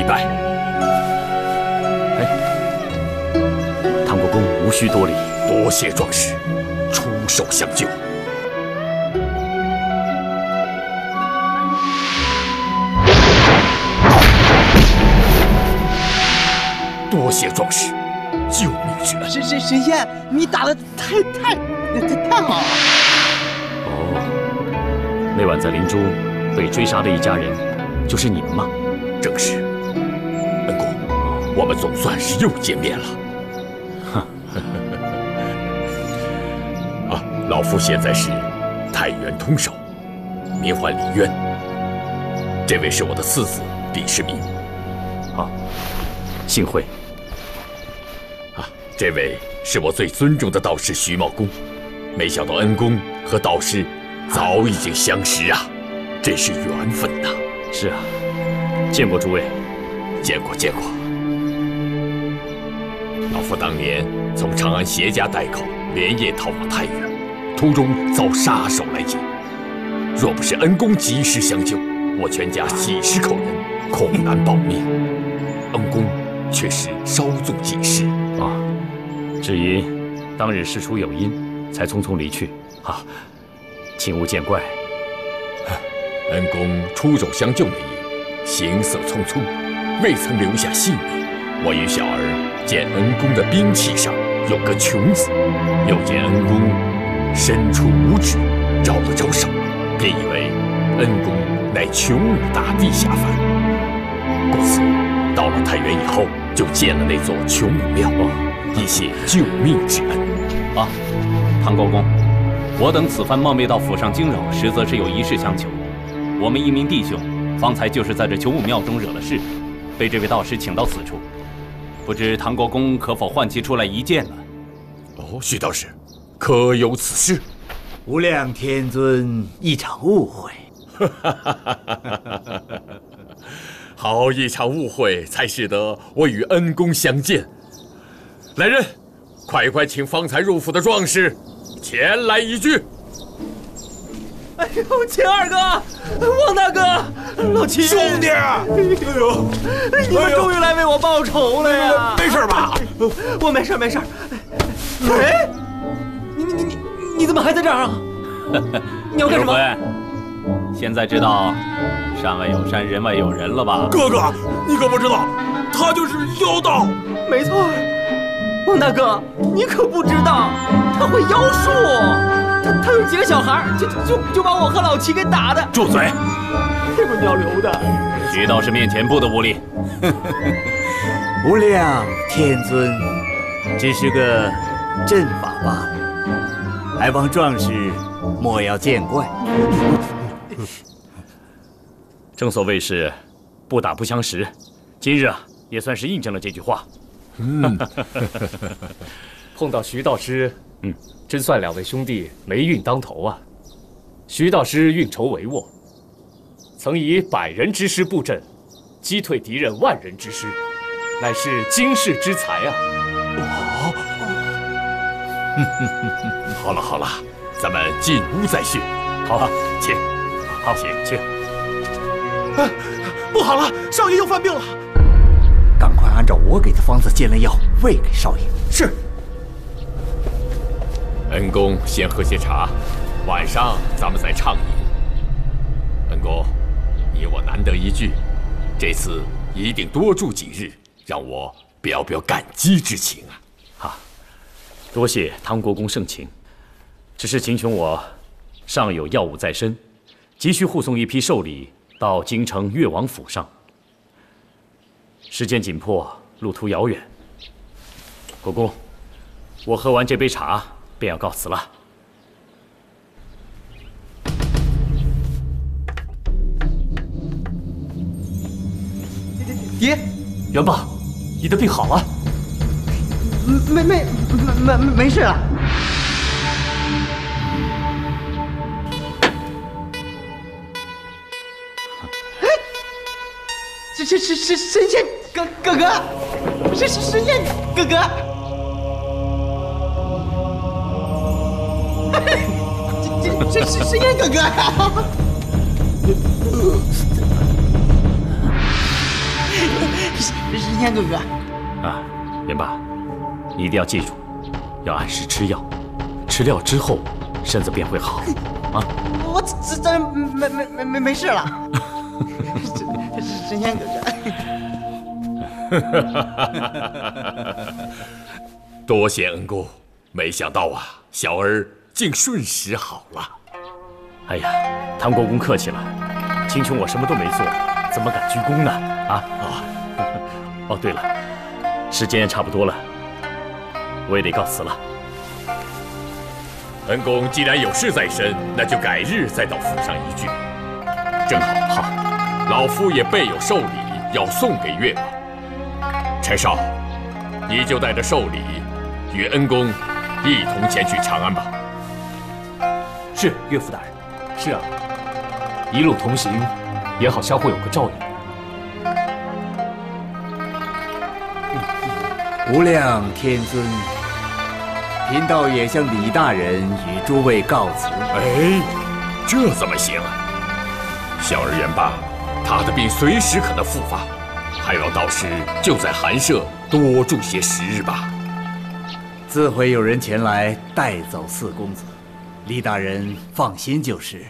一拜。哎，唐国公无需多礼，多谢壮士出手相救。多谢壮士救命之恩。神仙，你打得太好了。哦，那晚在灵珠被追杀的一家人，就是你们吗？正是。恩公，我们总算是又见面了。老夫现在是太原通守，名唤李渊。这位是我的次子李世民。幸会。这位是我最尊重的道士徐茂公。没想到恩公和道士早已经相识啊，真是缘分呐。是啊，见过诸位。见过。老夫当年从长安携家带口，连夜逃往太原，途中遭杀手来劫。若不是恩公及时相救，我全家几十口人恐难保命。恩公却是稍纵即逝啊！只因当日事出有因，才匆匆离去请勿见怪。恩公出手相救那夜，行色匆匆，未曾留下姓名。我与小儿见恩公的兵器上有个“穷”字，又见恩公伸出五指，招了招手，便以为恩公乃穷武大帝下凡。故此，到了太原以后，就建了那座穷武庙，以谢救命之恩。唐国公，我等此番冒昧到府上惊扰，实则是有一事相求。我们一名弟兄，方才就是在这穷武庙中惹了事，被这位道士请到此处。不知唐国公可否唤其出来一见呢？徐道士，可有此事？无量天尊，一场误会。好一场误会，才使得我与恩公相见。来人，快请方才入府的壮士前来一叙。哎呦，秦二哥，王大哥，老秦，兄弟，哎呦，你们终于来为我报仇了呀！没事吧？我没事。哎，你怎么还在这儿啊？你要干什么？现在知道山外有山，人外有人了吧？哥哥，你可不知道，他就是妖道。没错，王大哥，你可不知道，他会妖术。他有几个小孩，就把我和老齐给打的。住嘴！这么尿流的。徐道士面前不得无礼。无量天尊，只是个阵法罢了，还望壮士莫要见怪。正所谓是不打不相识，今日也算是印证了这句话。碰到徐道师，真算两位兄弟霉运当头啊！徐道师运筹帷幄，曾以100人之师布阵，击退敌人10000人之师，乃是惊世之才啊！好了，咱们进屋再叙。好，请。好，请。不好了，少爷又犯病了，赶快按照我给的方子煎了药，喂给少爷。是。恩公先喝些茶，晚上咱们再畅饮。恩公，你我难得一聚，这次一定多住几日，让我表感激之情啊！多谢唐国公盛情，只是秦琼我尚有要务在身，急需护送一批寿礼到京城越王府上，时间紧迫，路途遥远。国公，我喝完这杯茶便要告辞了。爹，元爸，你的病好了？没事了。哎，是神仙哥哥，是神仙哥哥。这是神仙哥哥呀！人天哥哥。啊，元霸，你一定要记住，要按时吃药，吃药之后身子便会好。啊，我这没事了。人天哥哥。多谢恩公，没想到啊，小儿竟瞬时好了。哎呀，唐国公客气了，秦琼我什么都没做，怎么敢鞠躬呢？哦，对了，时间差不多了，我也得告辞了。恩公既然有事在身，那就改日再到府上一聚。正好，老夫也备有寿礼要送给岳王。陈少，你就带着寿礼，与恩公一同前去长安吧。是，岳父大人。是啊，一路同行，也好相互有个照应。无量天尊，贫道也向李大人与诸位告辞。哎，这怎么行？小儿元霸，他的病随时可能复发，还望道师就在寒舍多住些时日吧。自会有人前来带走四公子，李大人放心就是。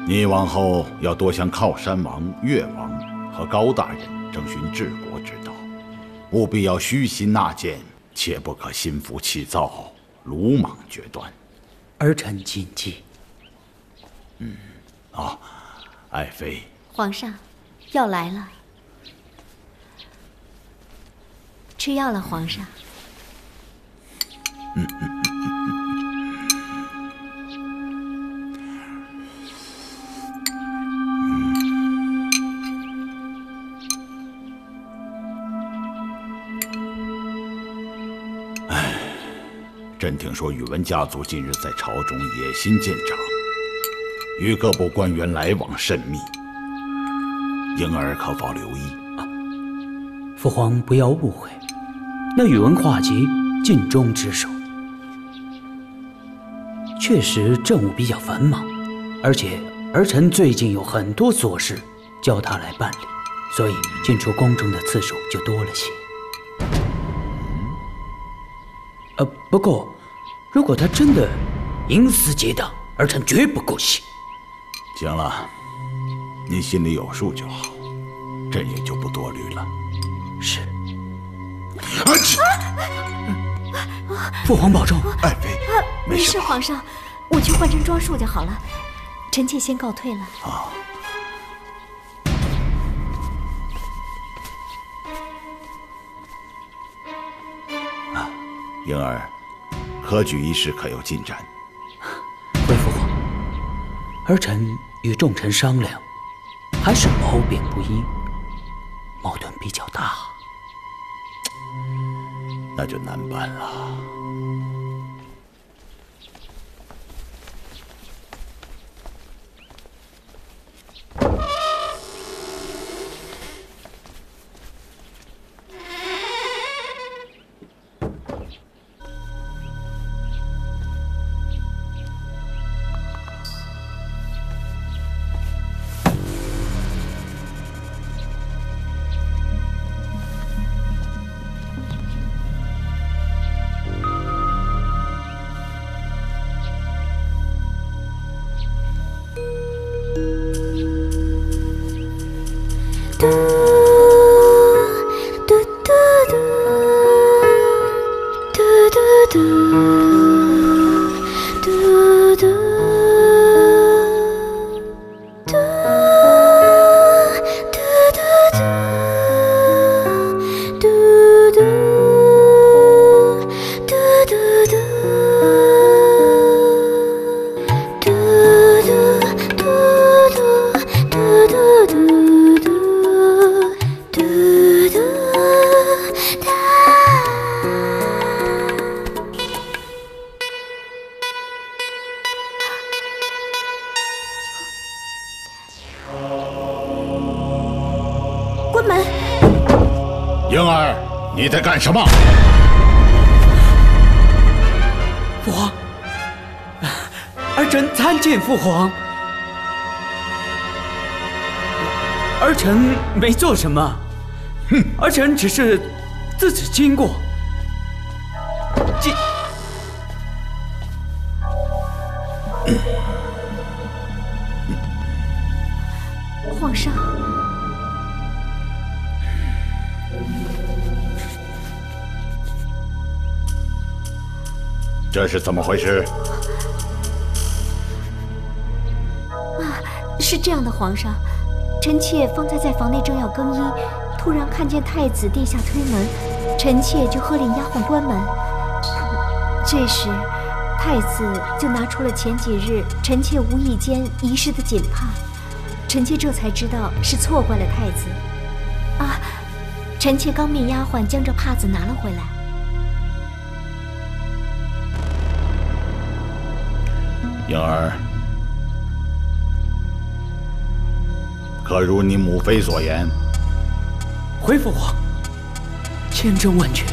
你往后要多向靠山王、越王和高大人征询治国之道，务必要虚心纳谏，切不可心浮气躁、鲁莽决断。儿臣谨记。爱妃，皇上，药来了，吃药了，皇上。朕听说宇文家族近日在朝中野心渐长，与各部官员来往甚密，婴儿可否留意？父皇不要误会，那宇文化及尽忠职守，确实政务比较繁忙，而且儿臣最近有很多琐事叫他来办理，所以进出宫中的次数就多了些。不过，如果他真的营私结党，儿臣绝不姑息。行了，你心里有数就好，朕也就不多虑了。是。父皇保重。爱妃，没事，皇上，我去换身装束就好了。臣妾先告退了。婴儿，科举一事可有进展？回父皇，儿臣与众臣商量，还是褒贬不一，矛盾比较大。那就难办了。关门！婴儿，你在干什么？父皇，儿臣参见父皇。儿臣没做什么，儿臣只是自己经过。皇上，这是怎么回事？是这样的，皇上，臣妾方才在房内正要更衣，突然看见太子殿下推门，臣妾就喝令丫鬟关门。这时，太子就拿出了前几日臣妾无意间遗失的锦帕，臣妾这才知道是错怪了太子。啊，臣妾刚命丫鬟将这帕子拿了回来。婴儿，可如你母妃所言？回父皇，千真万确。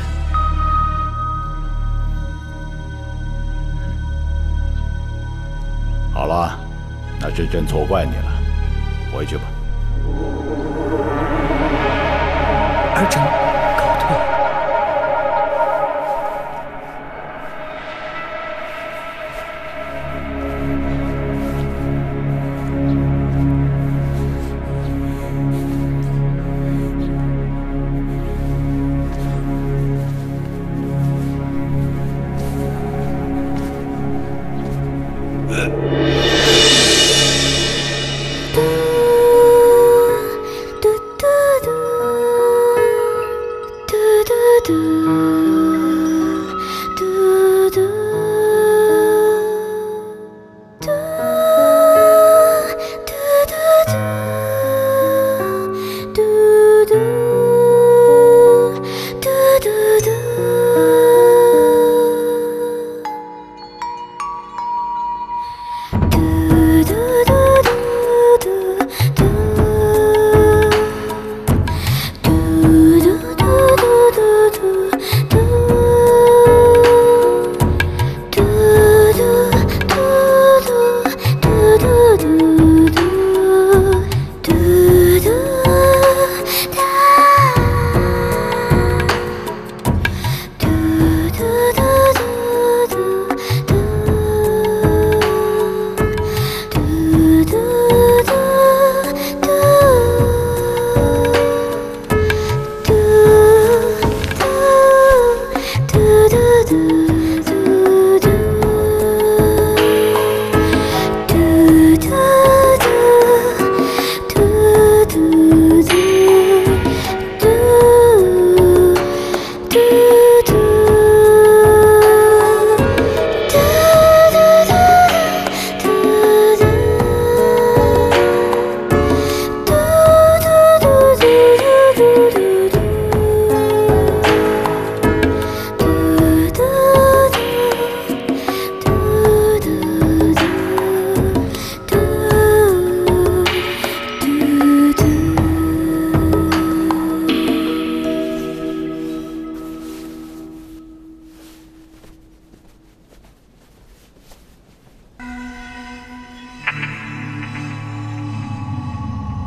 好了，那是朕错怪你了，回去吧。儿臣告退。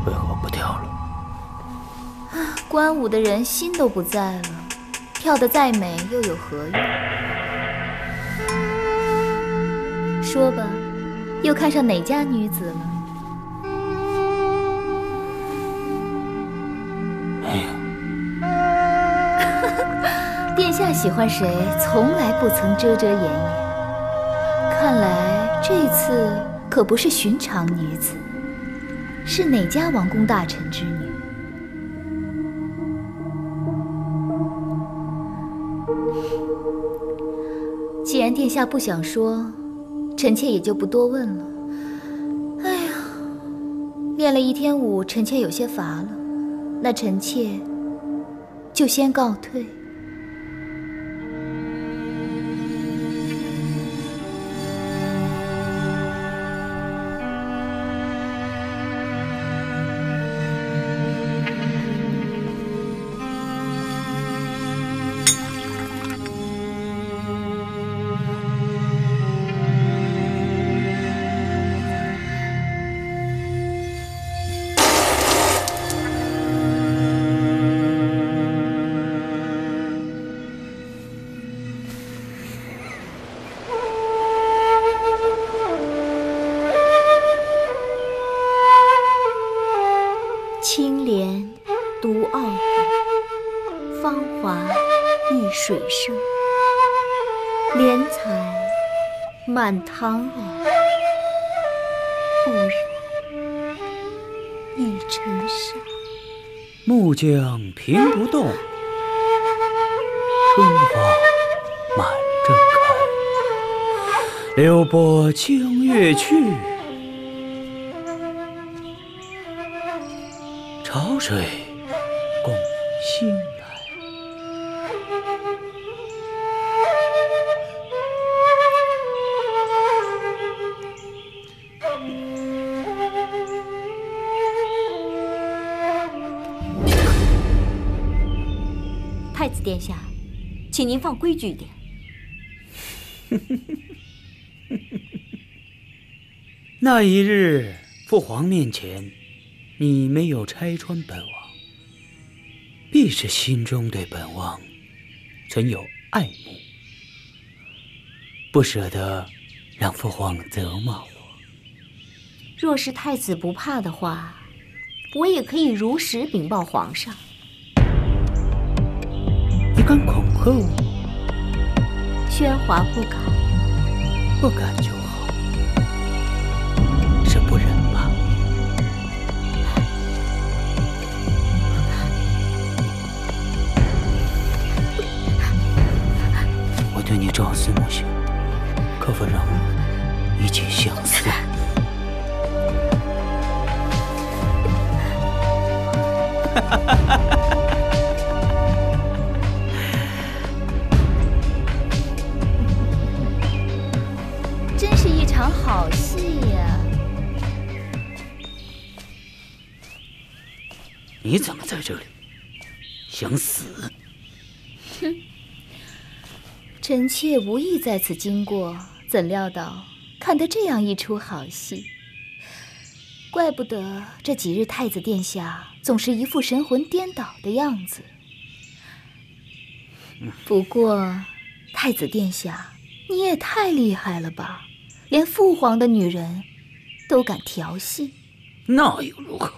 为何不跳了？观舞的人心都不在了，跳得再美又有何用？说吧，又看上哪家女子了？没有。殿下喜欢谁，从来不曾遮遮掩掩。看来这次可不是寻常女子，是哪家王公大臣之女？既然殿下不想说，臣妾也就不多问了。哎呀，练了一天舞，臣妾有些乏了，那臣妾就先告退。芳华易水生，莲彩满堂耳。不染一尘沙。木匠平不动，春花满正开。流波江月去，潮水共兴来。太子殿下，请您放规矩一点。那一日，父皇面前，你没有拆穿本王，必是心中对本王存有爱慕，不舍得让父皇责骂我。若是太子不怕的话，我也可以如实禀报皇上。你敢恐吓我？宣华不敢，不敢就好，是不忍吧？我对你朝思暮想，可否让我一起相思？真是一场好戏呀！你怎么在这里？想死？哼！臣妾无意在此经过，怎料到看得这样一出好戏。怪不得这几日太子殿下总是一副神魂颠倒的样子。不过，太子殿下，你也太厉害了吧！连父皇的女人都敢调戏，那又如何？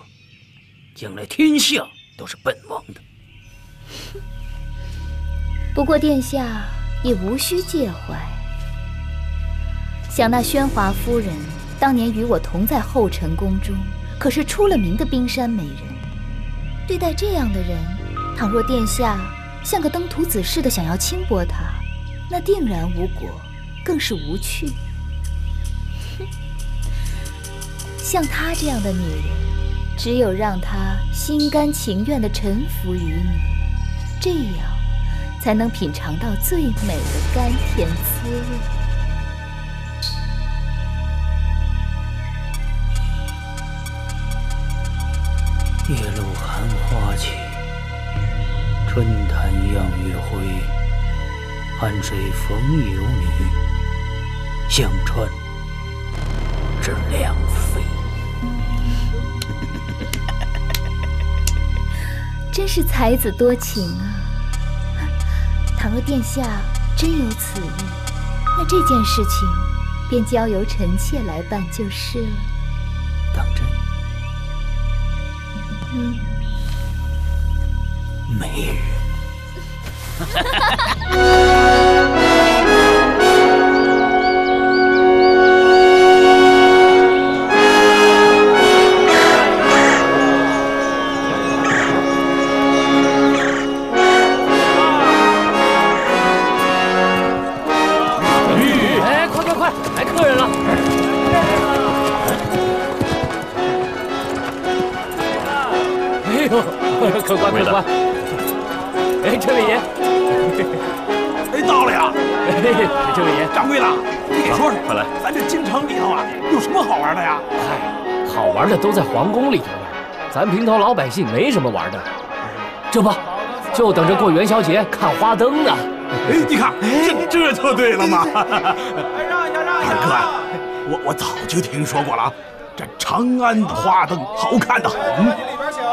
将来天下都是本王的。不过殿下也无需介怀。想那宣华夫人当年与我同在后尘宫中，可是出了名的冰山美人。对待这样的人，倘若殿下像个登徒子似的想要轻薄她，那定然无果，更是无趣。像她这样的女人，只有让她心甘情愿地臣服于你，这样才能品尝到最美的甘甜滋味。夜露寒花起，春潭漾月辉，寒水逢游女，相川之良妃。真是才子多情啊！倘若殿下真有此意，那这件事情便交由臣妾来办就是了。当真？美人。哎，快，来客人了！哎呦，客官！哎，这位爷，哎，到了呀！哎，这位爷，掌柜的，你给说说，快来，咱这京城里头啊，有什么好玩的呀？嗨，好玩的都在皇宫里头呢，咱平头老百姓没什么玩的。这不，就等着过元宵节看花灯呢。哎，你看，这就对了嘛！二哥，我早就听说过了啊，这长安的花灯好看得很。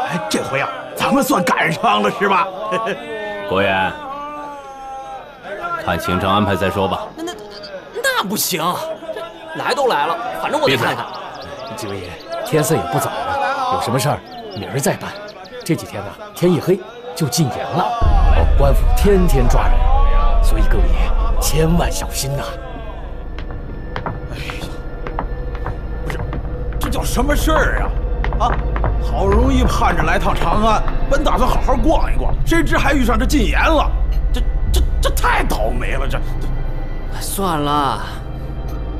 哎，这回啊，咱们算赶上了是吧？国元，看行程安排再说吧。那不行，来都来了，反正我得看看。几位爷，天色也不早了，有什么事儿明儿再办。这几天呢，天一黑就禁言了。官府天天抓人，所以各位千万小心呐！哎呀，不是，这叫什么事儿啊？啊，好容易盼着来趟长安，本打算好好逛一逛，谁知还遇上这禁言了，这太倒霉了！这算了，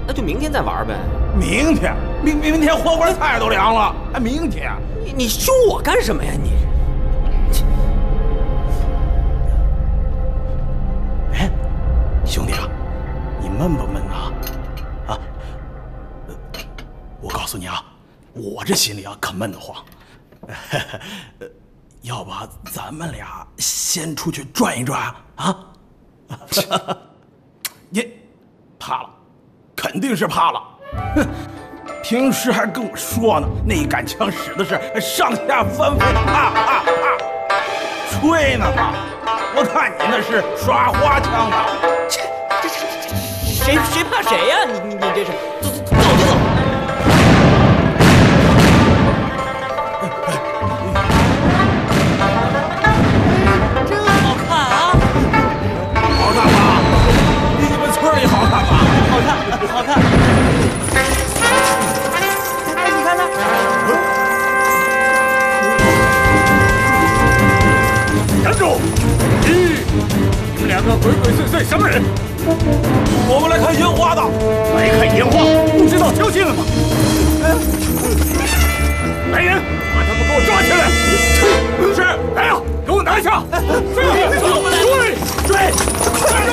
那就明天再玩呗。明天，明天火锅菜都凉了，还明天？你凶我干什么呀你？哎，兄弟啊，你闷不闷呐？啊，我告诉你啊，我这心里啊可闷得慌。要不咱们俩先出去转一转啊？你怕了，肯定是怕了。哼，平时还跟我说呢，那杆枪使的是上下翻飞，啪！吹呢吧？我看你那是耍花枪的。谁怕谁呀？你这是走。真好看啊！好看吧？比你们村里好看吧？好看。哎，你看他。站住！你们两个鬼鬼祟祟什么人？我们来看烟花的。来看烟花，不知道交劲了吗？来人，把他们给我抓起来！是，来呀，给我拿下！追！站住！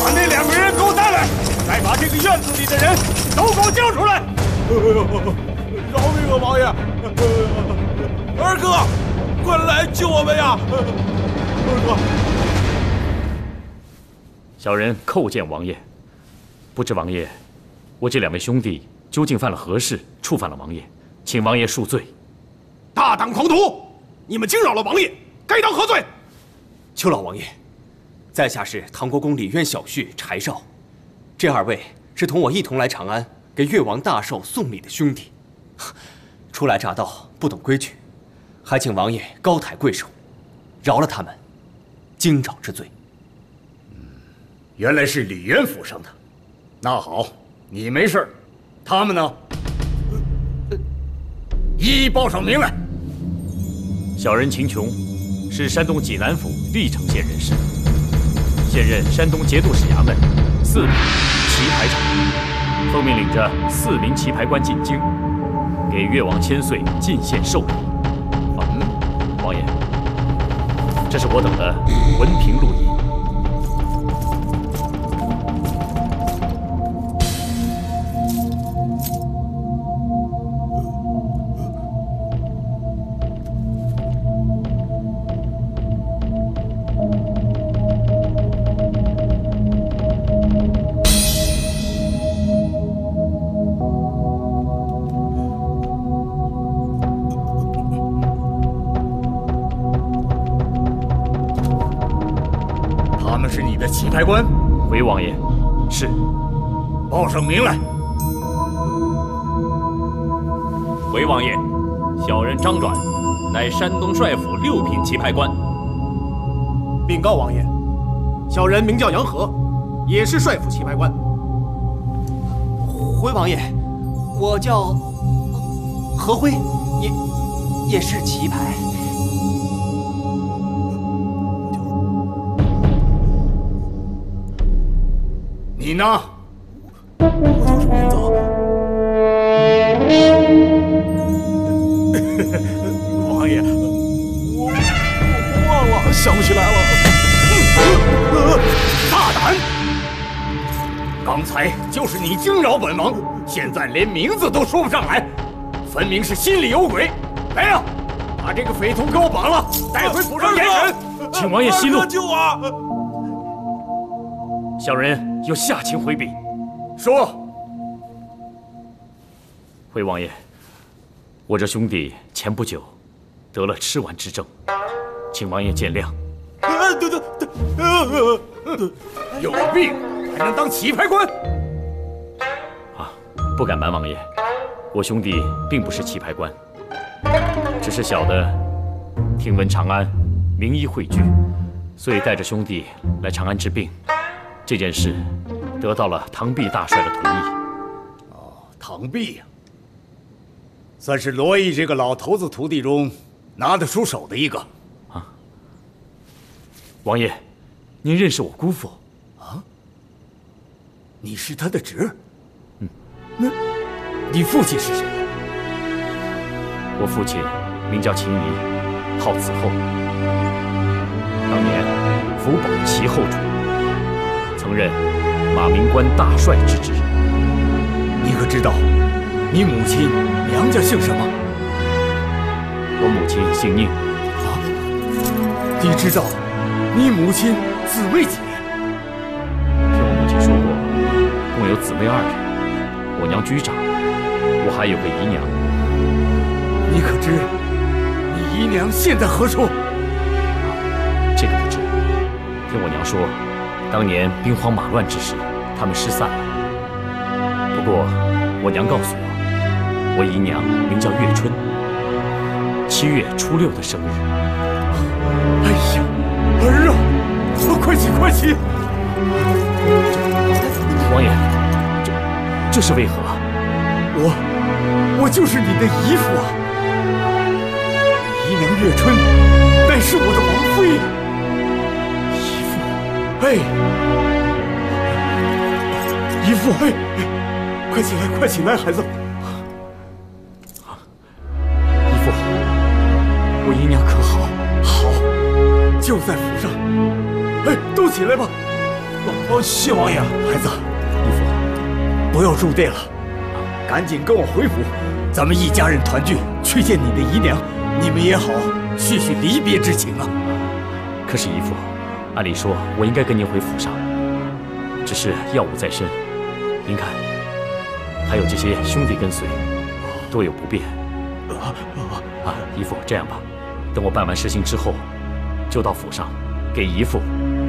把那两个人给我带来，再把这个院子里的人都给我叫出来！饶命啊，王爷！二哥，快来救我们呀！二哥，小人叩见王爷。不知王爷，我这两位兄弟究竟犯了何事，触犯了王爷，请王爷恕罪。大胆狂徒！你们惊扰了王爷，该当何罪？求老王爷，在下是唐国公李渊小婿柴少，这二位是同我一同来长安给越王大寿送礼的兄弟，初来乍到，不懂规矩，还请王爷高抬贵手，饶了他们惊扰之罪。原来是李渊府上的。那好，你没事，他们呢？一一报上名来。小人秦琼，是山东济南府历城县人士，现任山东节度使衙门4品棋牌长，奉命领着4名棋牌官进京，给越王千岁进献寿礼。王爷，这是我等的文凭录音。棋牌官，回王爷，是。报上名来。回王爷，小人张转，乃山东帅府6品棋牌官。禀告王爷，小人名叫杨和，也是帅府棋牌官。回王爷，我叫何辉，也是棋牌。你呢？我叫什么名字？王爷，我忘了，想不起来了。大胆！刚才就是你惊扰本王，现在连名字都说不上来，分明是心里有鬼。来呀，把这个匪徒给我绑了，带回府上严审。请王爷息怒。救我！小人有下情回禀。说。回王爷，我这兄弟前不久得了吃丸之症，请王爷见谅。有病还能当棋牌官？啊，不敢瞒王爷，我兄弟并不是棋牌官，只是小的听闻长安名医汇聚，所以带着兄弟来长安治病。这件事得到了唐弼大帅的同意。哦，唐弼呀，算是罗毅这个老头子徒弟中拿得出手的一个。啊，王爷，您认识我姑父？啊？你是他的侄？嗯。那，你父亲是谁？我父亲名叫秦仪，号子厚。当年辅保齐后主，曾任马明关大帅之职。你可知道，你母亲娘家姓什么？我母亲姓宁。啊？你知道，你母亲姊妹几人？听我母亲说过，共有姊妹2人，我娘居长，我还有个姨娘。你可知你姨娘现在何处？这个不知。听我娘说，当年兵荒马乱之时，他们失散了。不过我娘告诉我，我姨娘名叫月春，7月初6的生日。哎呀，儿啊，快起快起！王爷，这是为何？我就是你的姨父啊！姨娘月春乃是我的王妃。姨父，哎，姨父，哎，快起来，快起来，孩子！姨父，我姨娘可好？好，就在府上。哎，都起来吧！谢王爷，孩子，姨父，不要入殿了，赶紧跟我回府，咱们一家人团聚，去见你的姨娘。你们也好叙叙离别之情啊。可是姨父，按理说我应该跟您回府上，只是药物在身，您看，还有这些兄弟跟随，多有不便。啊，姨父，这样吧，等我办完事情之后，就到府上给姨父、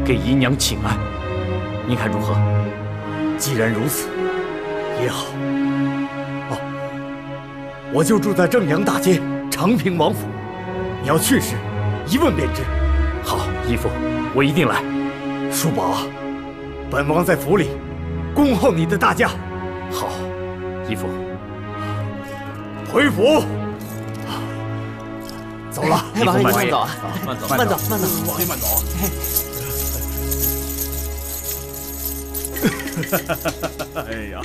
给姨娘请安，您看如何？既然如此，也好。哦，我就住在正阳大街长平王府，你要去时，一问便知。好，姨父，我一定来。叔宝啊，本王在府里恭候你的大驾。好，姨父。回府。走了，王爷慢走啊，慢走，慢走，慢走，王爷慢走。哎呀，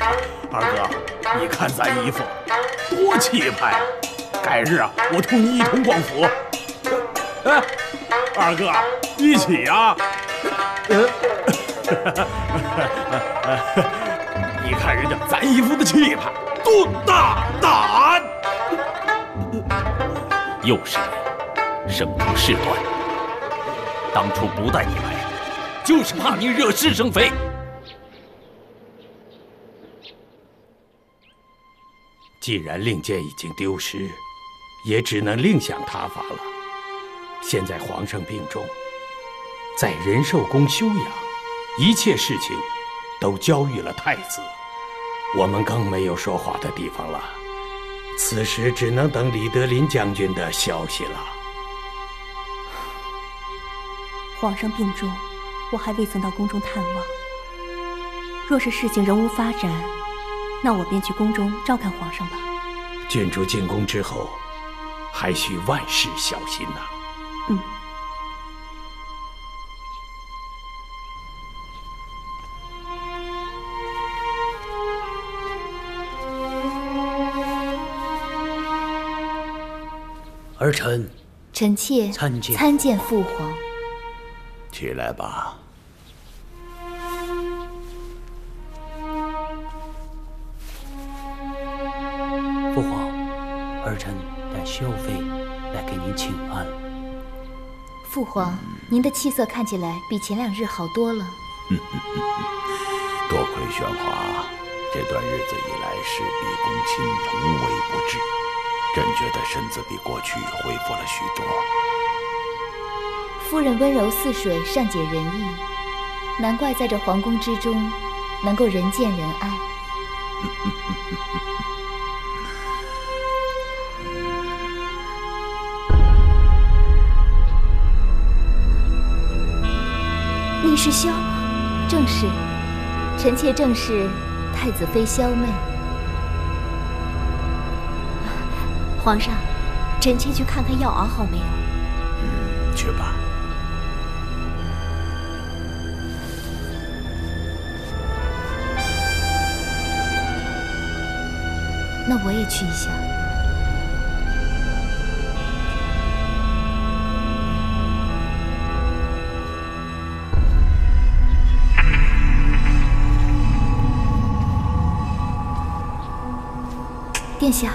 二哥，你看咱姨父多气派！改日啊，我同你一同逛府。哎，二哥，一起啊！你看人家咱姨父的气派，多大胆！又是你，生出事端。当初不带你来，就是怕你惹是生非。既然令箭已经丢失，也只能另想他法了。现在皇上病重，在仁寿宫休养，一切事情都交予了太子，我们更没有说话的地方了。此时只能等李德林将军的消息了。皇上病重，我还未曾到宫中探望。若是事情仍无发展，那我便去宫中照看皇上吧。郡主进宫之后，还需万事小心呐。嗯。儿臣，臣妾参见父皇。起来吧。父皇，儿臣带萧妃来给您请安。父皇，您的气色看起来比前2日好多了。多亏宣华这段日子以来事必躬亲，无微不至，朕觉得身子比过去恢复了许多。夫人温柔似水，善解人意，难怪在这皇宫之中能够人见人爱。是萧？正是，臣妾正是太子妃萧妹。皇上，臣妾去看看药熬好没有？去吧。那我也去一下。殿下，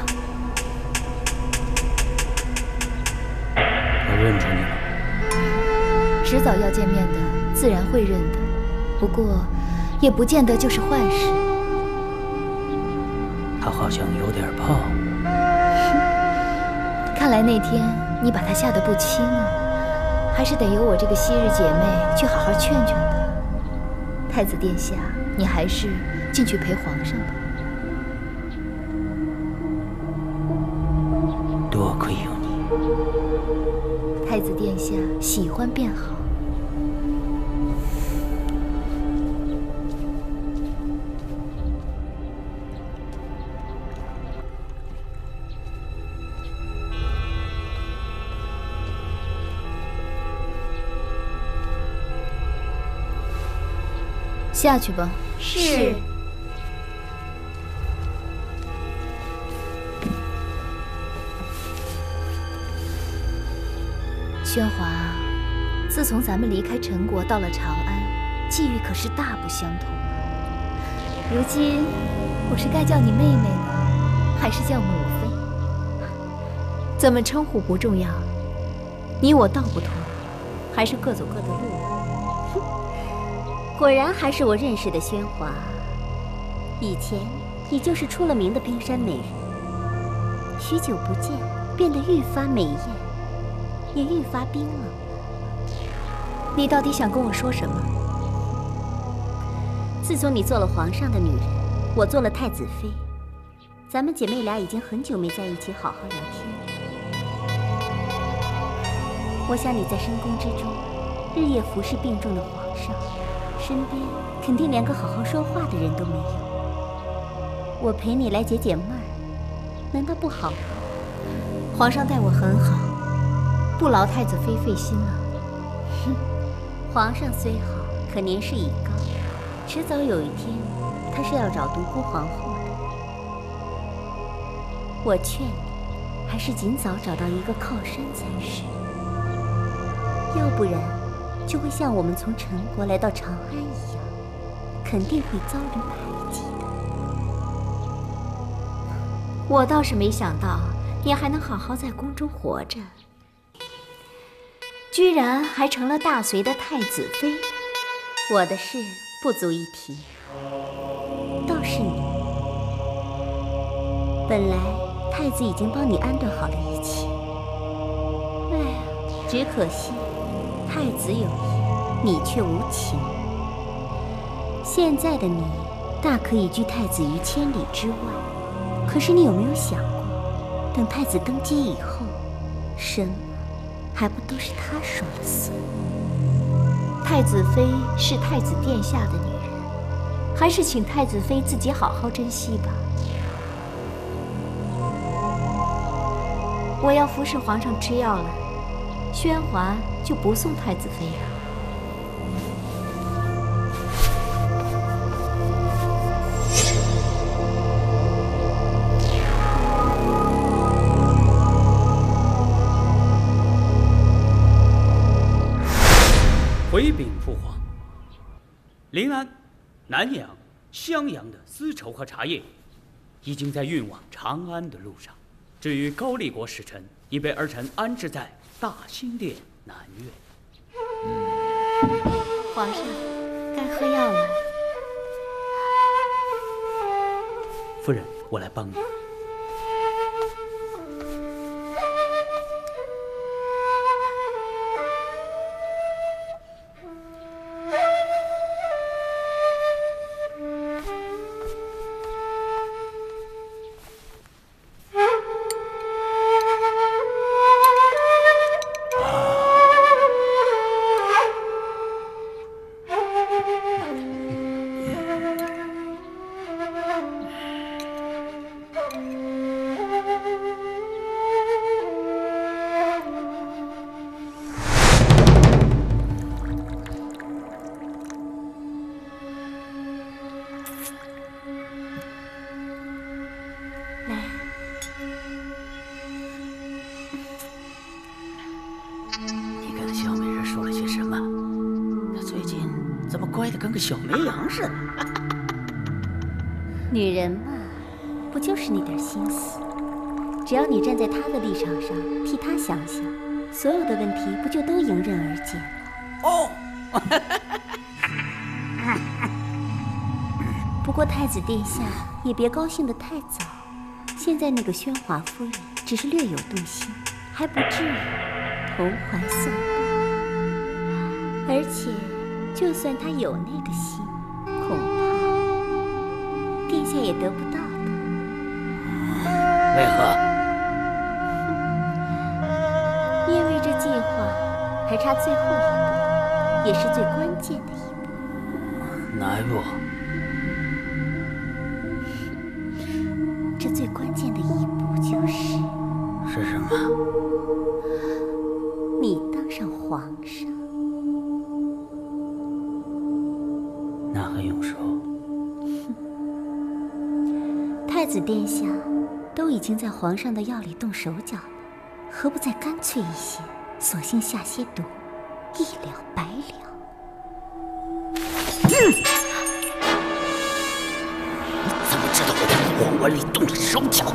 他认出你了？迟早要见面的，自然会认的。不过，也不见得就是坏事。他好像有点胖。看来那天你把他吓得不轻啊，还是得由我这个昔日姐妹去好好劝劝他。太子殿下，你还是进去陪皇上吧。多亏有你。太子殿下喜欢便好。下去吧。是。宣华，自从咱们离开陈国到了长安，际遇可是大不相同啊。如今我是该叫你妹妹呢，还是叫母妃？怎么称呼不重要，你我道不同，还是各走各的路。果然还是我认识的宣华。以前你就是出了名的冰山美人，许久不见，变得愈发美艳，也愈发冰冷。你到底想跟我说什么？自从你做了皇上的女人，我做了太子妃，咱们姐妹俩已经很久没在一起好好聊天。我想你在深宫之中，日夜服侍病重的皇上，身边肯定连个好好说话的人都没有。我陪你来解解闷儿，难道不好吗？皇上待我很好，不劳太子妃费心了。哼，皇上虽好，可年事已高，迟早有一天，他是要找独孤皇后的。我劝你，还是尽早找到一个靠山才是，要不然就会像我们从陈国来到长安一样，肯定会遭人排挤的。我倒是没想到你还能好好在宫中活着，居然还成了大隋的太子妃。我的事不足一提，倒是你，本来太子已经帮你安顿好了一切，哎呀，只可惜太子有意，你却无情。现在的你大可以拒太子于千里之外，可是你有没有想过，等太子登基以后，什么还不都是他说了算？太子妃是太子殿下的女人，还是请太子妃自己好好珍惜吧。我要服侍皇上吃药了，宣华就不送太子妃了。回禀父皇，临安、南阳、襄阳的丝绸和茶叶，已经在运往长安的路上。至于高丽国使臣，已被儿臣安置在大兴殿南院。皇上，该喝药了。夫人，我来帮你。乖的跟个小绵羊似的。女人嘛，不就是那点心思？只要你站在她的立场上，替她想想，所有的问题不就都迎刃而解了？哦。不过太子殿下也别高兴得太早，现在那个宣华夫人只是略有动心，还不至于投怀送抱。而且，就算她有那个心，恐怕殿下也得不到的。为何？因为这计划还差最后一步，也是最关键的一步。哪一步？这最关键的一步就是什么？你当上皇上。那很用手。太子殿下都已经在皇上的药里动手脚了，何不再干脆一些，索性下些毒，一了百了。你怎么知道我在皇冠里动了手脚？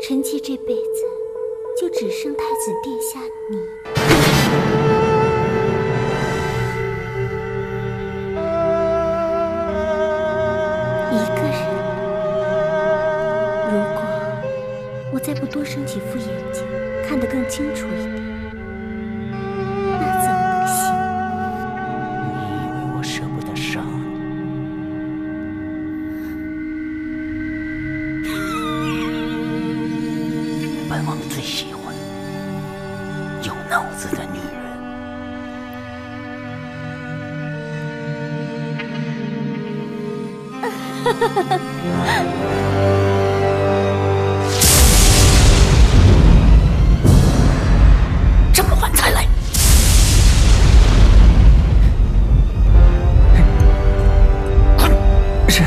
臣妾这辈子就只剩太子殿下你。再不多生几副眼睛，看得更清楚一点，那怎么能行？你以为我舍不得杀你？本王最喜欢有脑子的女人。这么晚才来，是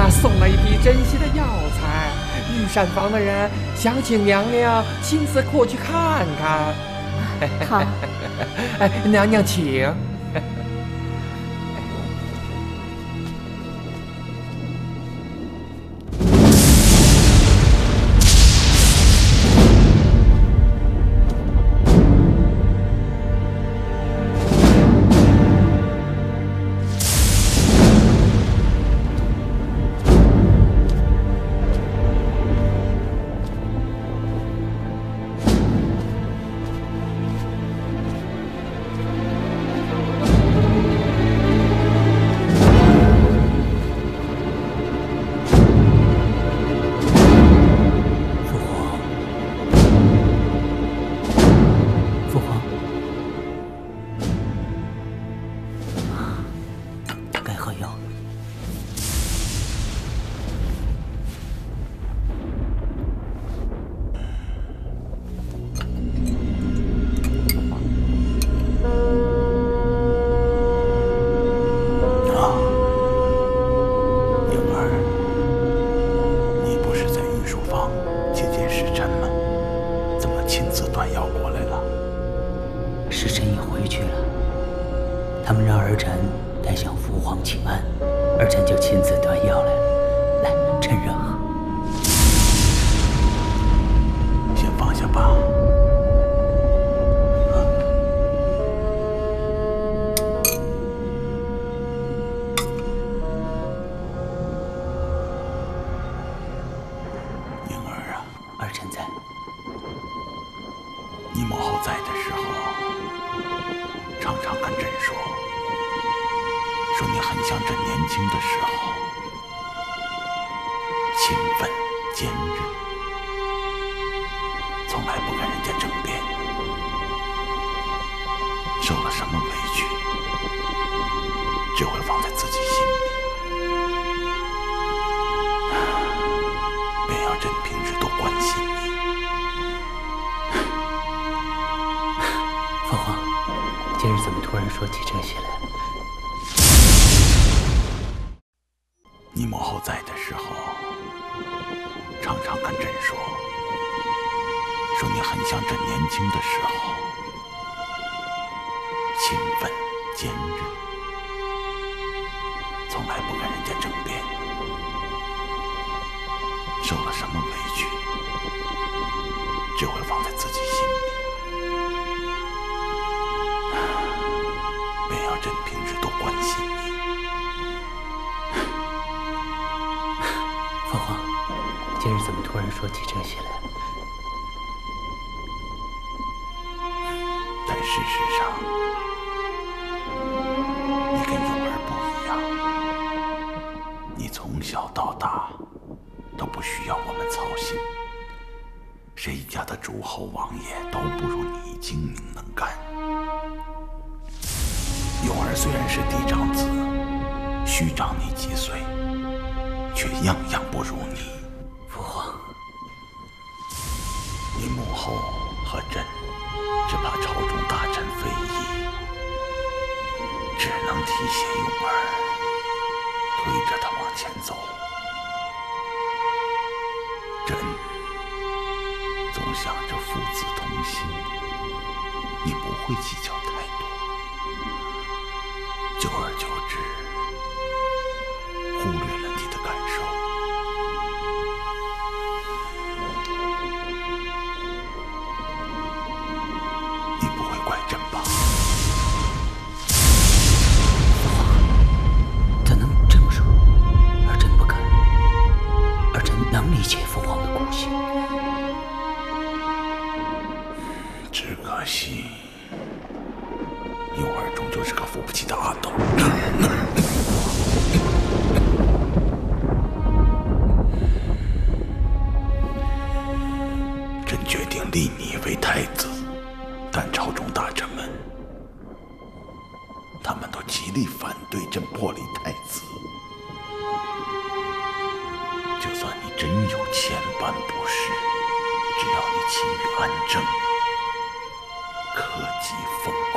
送了一批珍稀的药材，御膳房的人想请娘娘亲自过去看看。好，哎，娘娘请。想朕平时多关心你。父皇，今日怎么突然说起这些来？你母后在的时候，常常跟朕说你很像朕年轻的时候，勤奋坚韧，从来不跟人家争辩，受了什么委屈，只会放在自己心里。便要朕平时多关心你。父皇，今日怎么突然说起这些来？但事实上，你跟幼儿不一样，你从小到大都不需要我们操心，谁家的诸侯王爷都不如你精明能干。幼儿虽然是嫡长子，虚长你几岁，却样样不如你。父皇，你母后和朕只怕朝中大臣非议，只能提携幼儿，推着他往前走。朕总想着父子同心，你不会计较太多，久而久之，忽略了你的感受。你不会怪朕吧？怎能这么说？儿臣不敢，儿臣能理解父皇的顾惜。只可惜，幼儿终究是个扶不起的阿斗。朕决定立你为太子，但朝中大臣们，他们都极力反对朕破立太子。就算你真有千般不是，只要你勤于安政，克己奉公，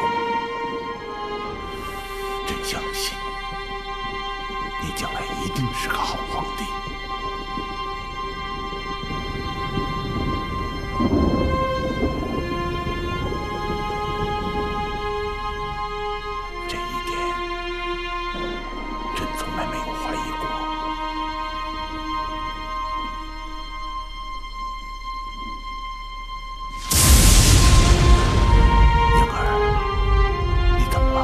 朕相信你将来一定是个好皇帝。这一点，朕从来没有怀疑过。婴儿，你怎么了？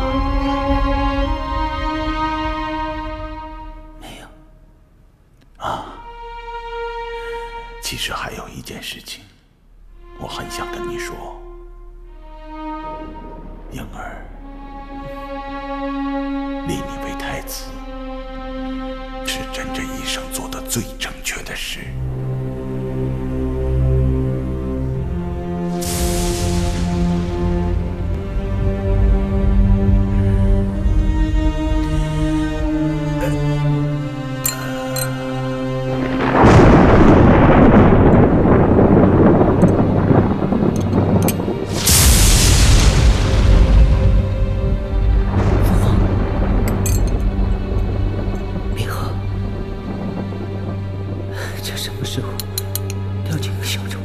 没有。啊，其实还有一件事情，我很想跟你说。婴儿，立你为太子，是朕这一生做的最正确的事。明和，这什么时候掉进个小虫？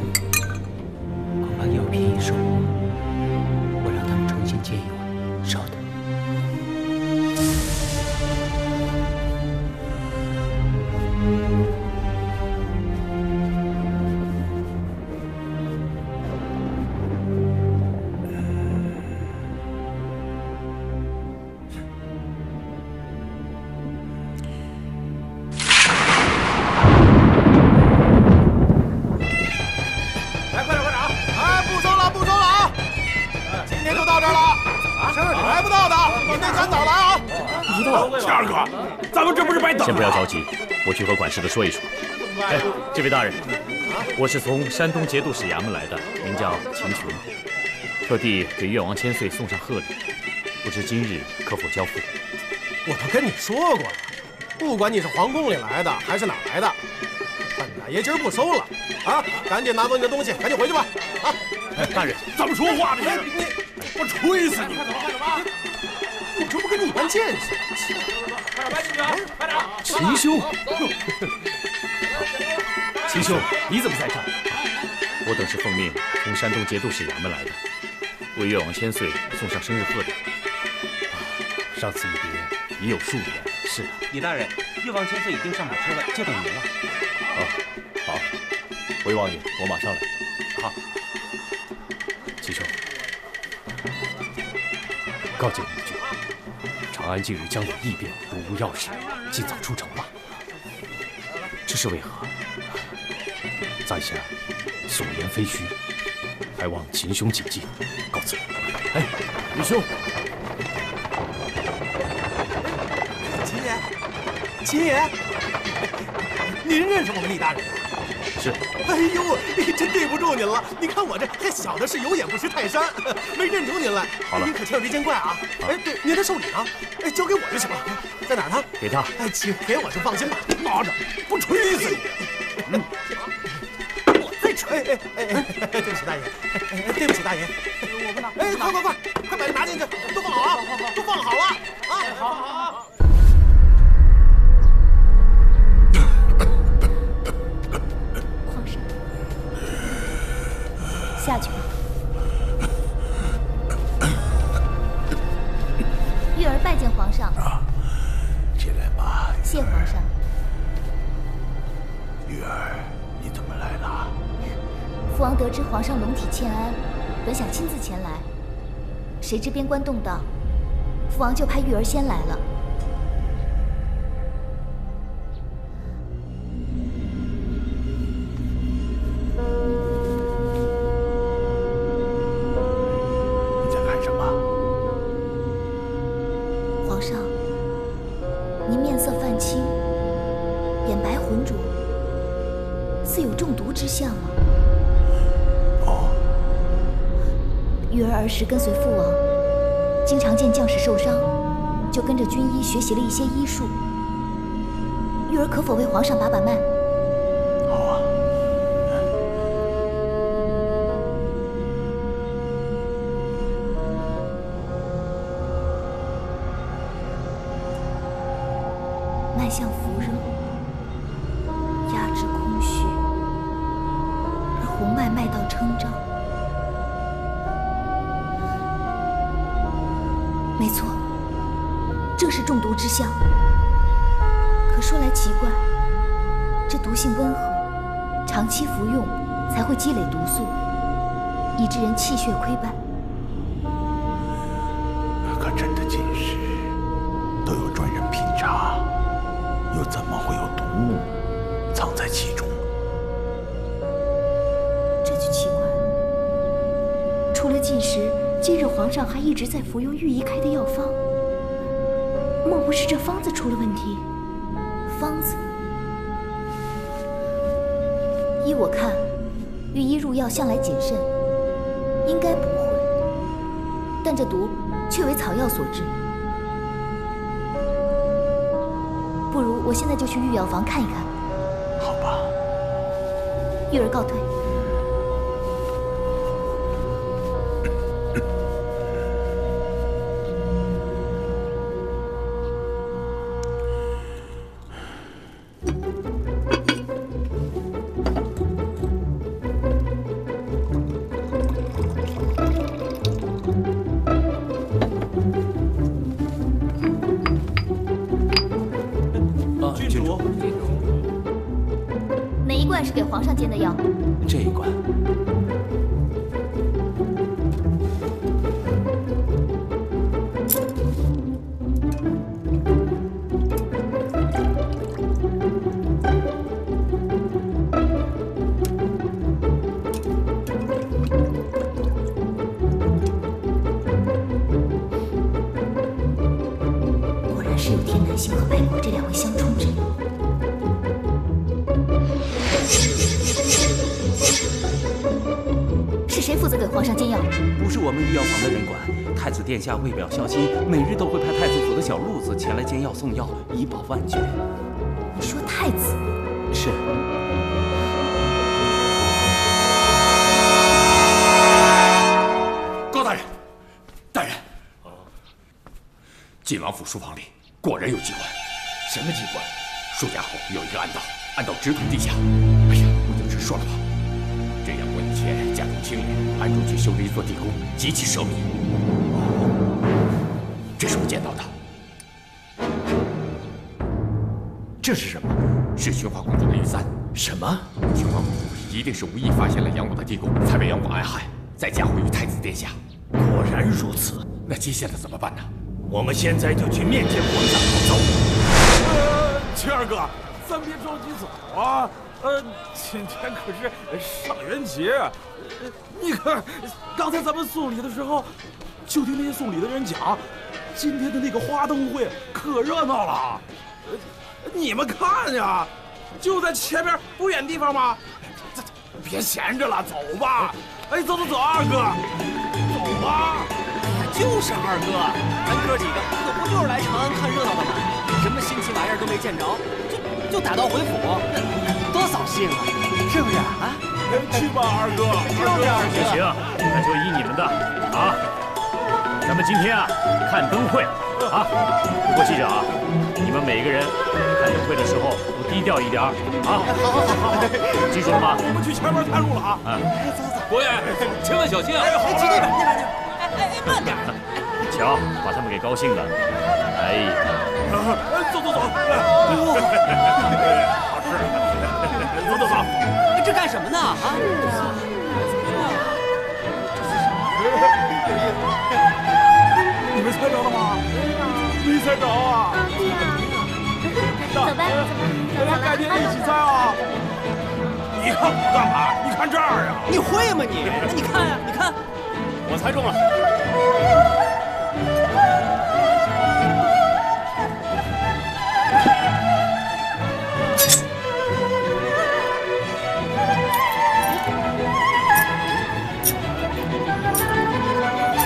恐怕药品已收获，我让他们重新煎一碗，稍等。来，快点，快点啊！哎，不收了，不收了啊！今天就到这儿了。来不到的，明天赶早来啊！不知道，七二哥，咱们这不是白等了？先不要着急，我去和管事的说一说。哎，这位大人，我是从山东节度使衙门来的，名叫秦琼，特地给越王千岁送上贺礼，不知今日可否交付？我都跟你说过了，不管你是皇宫里来的还是哪儿来的，本大爷今儿不收了啊！赶紧拿走你的东西，赶紧回去吧！啊！大人怎么说话呢？你我锤死你！我这不跟你一般见识？快点！秦兄，秦兄，你怎么在这儿？我等是奉命从山东节度使衙门来的，为越王千岁送上生日贺礼。上次一别已有数年。是啊，李大人，越王千岁已经上马车了，就等您了。好，回王爷，我马上来。好，齐兄，告诫你一句，长安近日将有异变，如无要事，尽早出城吧。这是为何？在下所言非虚，还望秦兄谨记。告辞。哎，李兄。秦爷，您认识我们李大人啊？是。哎呦，真对不住您了。您看我这还小的是有眼不识泰山，没认出您来。好了，您可千万别见怪啊！哎，对，您的寿礼呢？哎，交给我就行了。在哪儿呢？给他。哎，请给我就放心吧。拿着，不锤死你！我再锤！对不起大爷，对不起大爷，我不拿。哎，快把这拿进去，都放好啊，都放好了啊！好。下去吧。玉儿拜见皇上。进来吧。谢皇上。玉儿，你怎么来了？父王得知皇上龙体欠安，本想亲自前来，谁知边关动荡，父王就派玉儿先来了。儿时跟随父王，经常见将士受伤，就跟着军医学习了一些医术。玉儿可否为皇上把脉？好啊。脉象浮热，压制空虚，而红脉脉道称张。没错，正是中毒之象。可说来奇怪，这毒性温和，长期服用才会积累毒素，以致人气血亏败。可朕的进食都有专人品茶，又怎么会有毒物藏在其中？这就奇怪了。除了进食，今日皇上还一直在服用御医开的药方，莫不是这方子出了问题？方子？依我看，御医入药向来谨慎，应该不会。但这毒却为草药所致，不如我现在就去御药房看一看。好吧。玉儿告退。给皇上煎的药，这一罐。果然是有天南星和白果这两位相冲之人。是谁负责给皇上煎药？不是我们御药房的人管。太子殿下为表孝心，每日都会派太子府的小路子前来煎药送药，以保万全。你说太子？是。大人，晋王府书房里果然有机关。什么机关？树家后有一个暗道，暗道直通地下。哎呀，我就直说了吧。这样我以前家中清廉，暗中去修了一座地宫，极其奢靡。这是我见到的。这是什么？是宣化公主的玉簪。什么？宣化公主一定是无意发现了杨广的地宫，才被杨广暗害，再嫁祸于太子殿下。果然如此。那接下来怎么办呢？我们现在就去面见皇上。走。青二哥，咱别着急走啊。今天可是上元节，你看，刚才咱们送礼的时候，就听那些送礼的人讲，今天的那个花灯会可热闹了。你们看呀，就在前面不远地方吗？别闲着了，走吧。哎，走，二哥，走吧。就是二哥，咱哥几个可不就是来长安看热闹的吗？什么新奇玩意儿都没见着，就打道回府，多扫兴啊！是不是啊？去吧，二哥。就是二哥。行，那就依你们的啊。咱们今天啊看灯会啊。不过记着啊，你们每个人看灯会的时候都低调一点啊。好，记住了吗？我们去前面探路了啊。走。伯爷，千万小心啊！去那边。慢点。瞧，把他们给高兴的。哎呀，走。好吃。走。这干什么呢？啊？你们猜着了吗？没猜着啊。走吧，我们改天一起猜啊。你看我干嘛？你看这儿啊！你会吗你？你看呀，你看。我猜中了。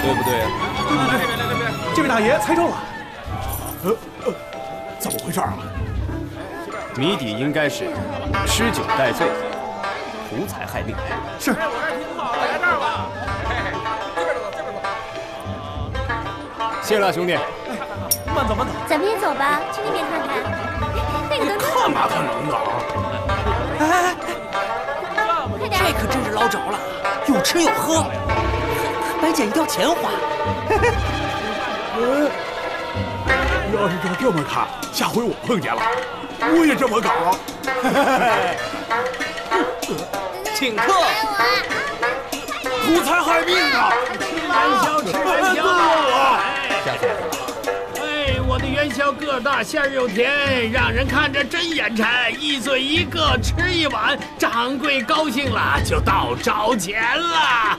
对不对呀？对，这位大爷猜中了。怎么回事啊？谜底应该是吃酒戴罪，图财害命。是。来这儿吧。谢了，兄弟。慢走。咱们也走吧，去那边看看。那个灯看嘛，他能的。这可真是捞着了，有吃有喝，白捡一吊钱花。要是照这么看，下回我碰见了，我也这么搞。请客。图财害命啊！吃元宵。下次。我的元宵个大馅儿又甜，让人看着真眼馋。一嘴一个吃一碗，掌柜高兴了就到找钱了。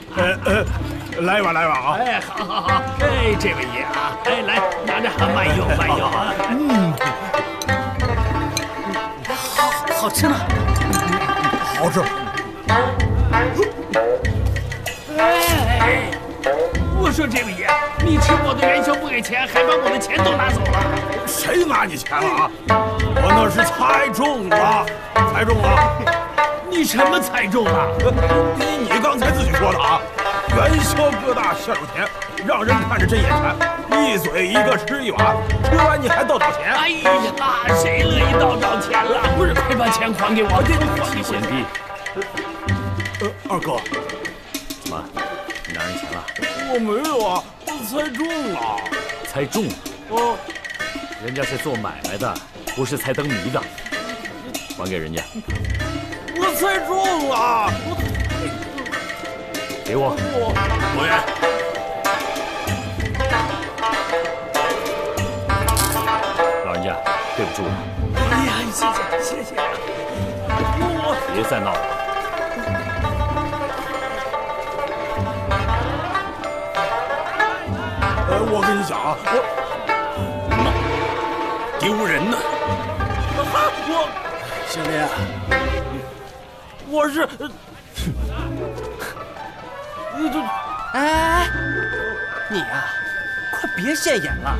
来一碗啊！哎，好。哎，这位爷啊，哎，来拿着，慢用啊。好吃吗？好吃。哎，我说这位爷，你吃我的元宵不给钱，还把我的钱都拿走了。谁拿你钱了啊？我那是猜中了。你什么猜中了？你刚才自己说的啊。元宵个大馅儿又甜，让人看着真眼馋。一嘴一个吃一碗，吃完你还倒找钱。哎呀，谁乐意倒找钱了？不是，快把钱还给我！齐贤弟。二哥，怎么？你拿人钱了？我没有啊，我猜中了。猜中了？哦，人家是做买卖的，不是猜灯谜的。还给人家。我猜中了。给我。伯爷。老人家，对不住了。哎呀，谢谢。别再闹了。我跟你讲啊，丢人呢！兄弟，我是，哎，你呀，快别现眼了，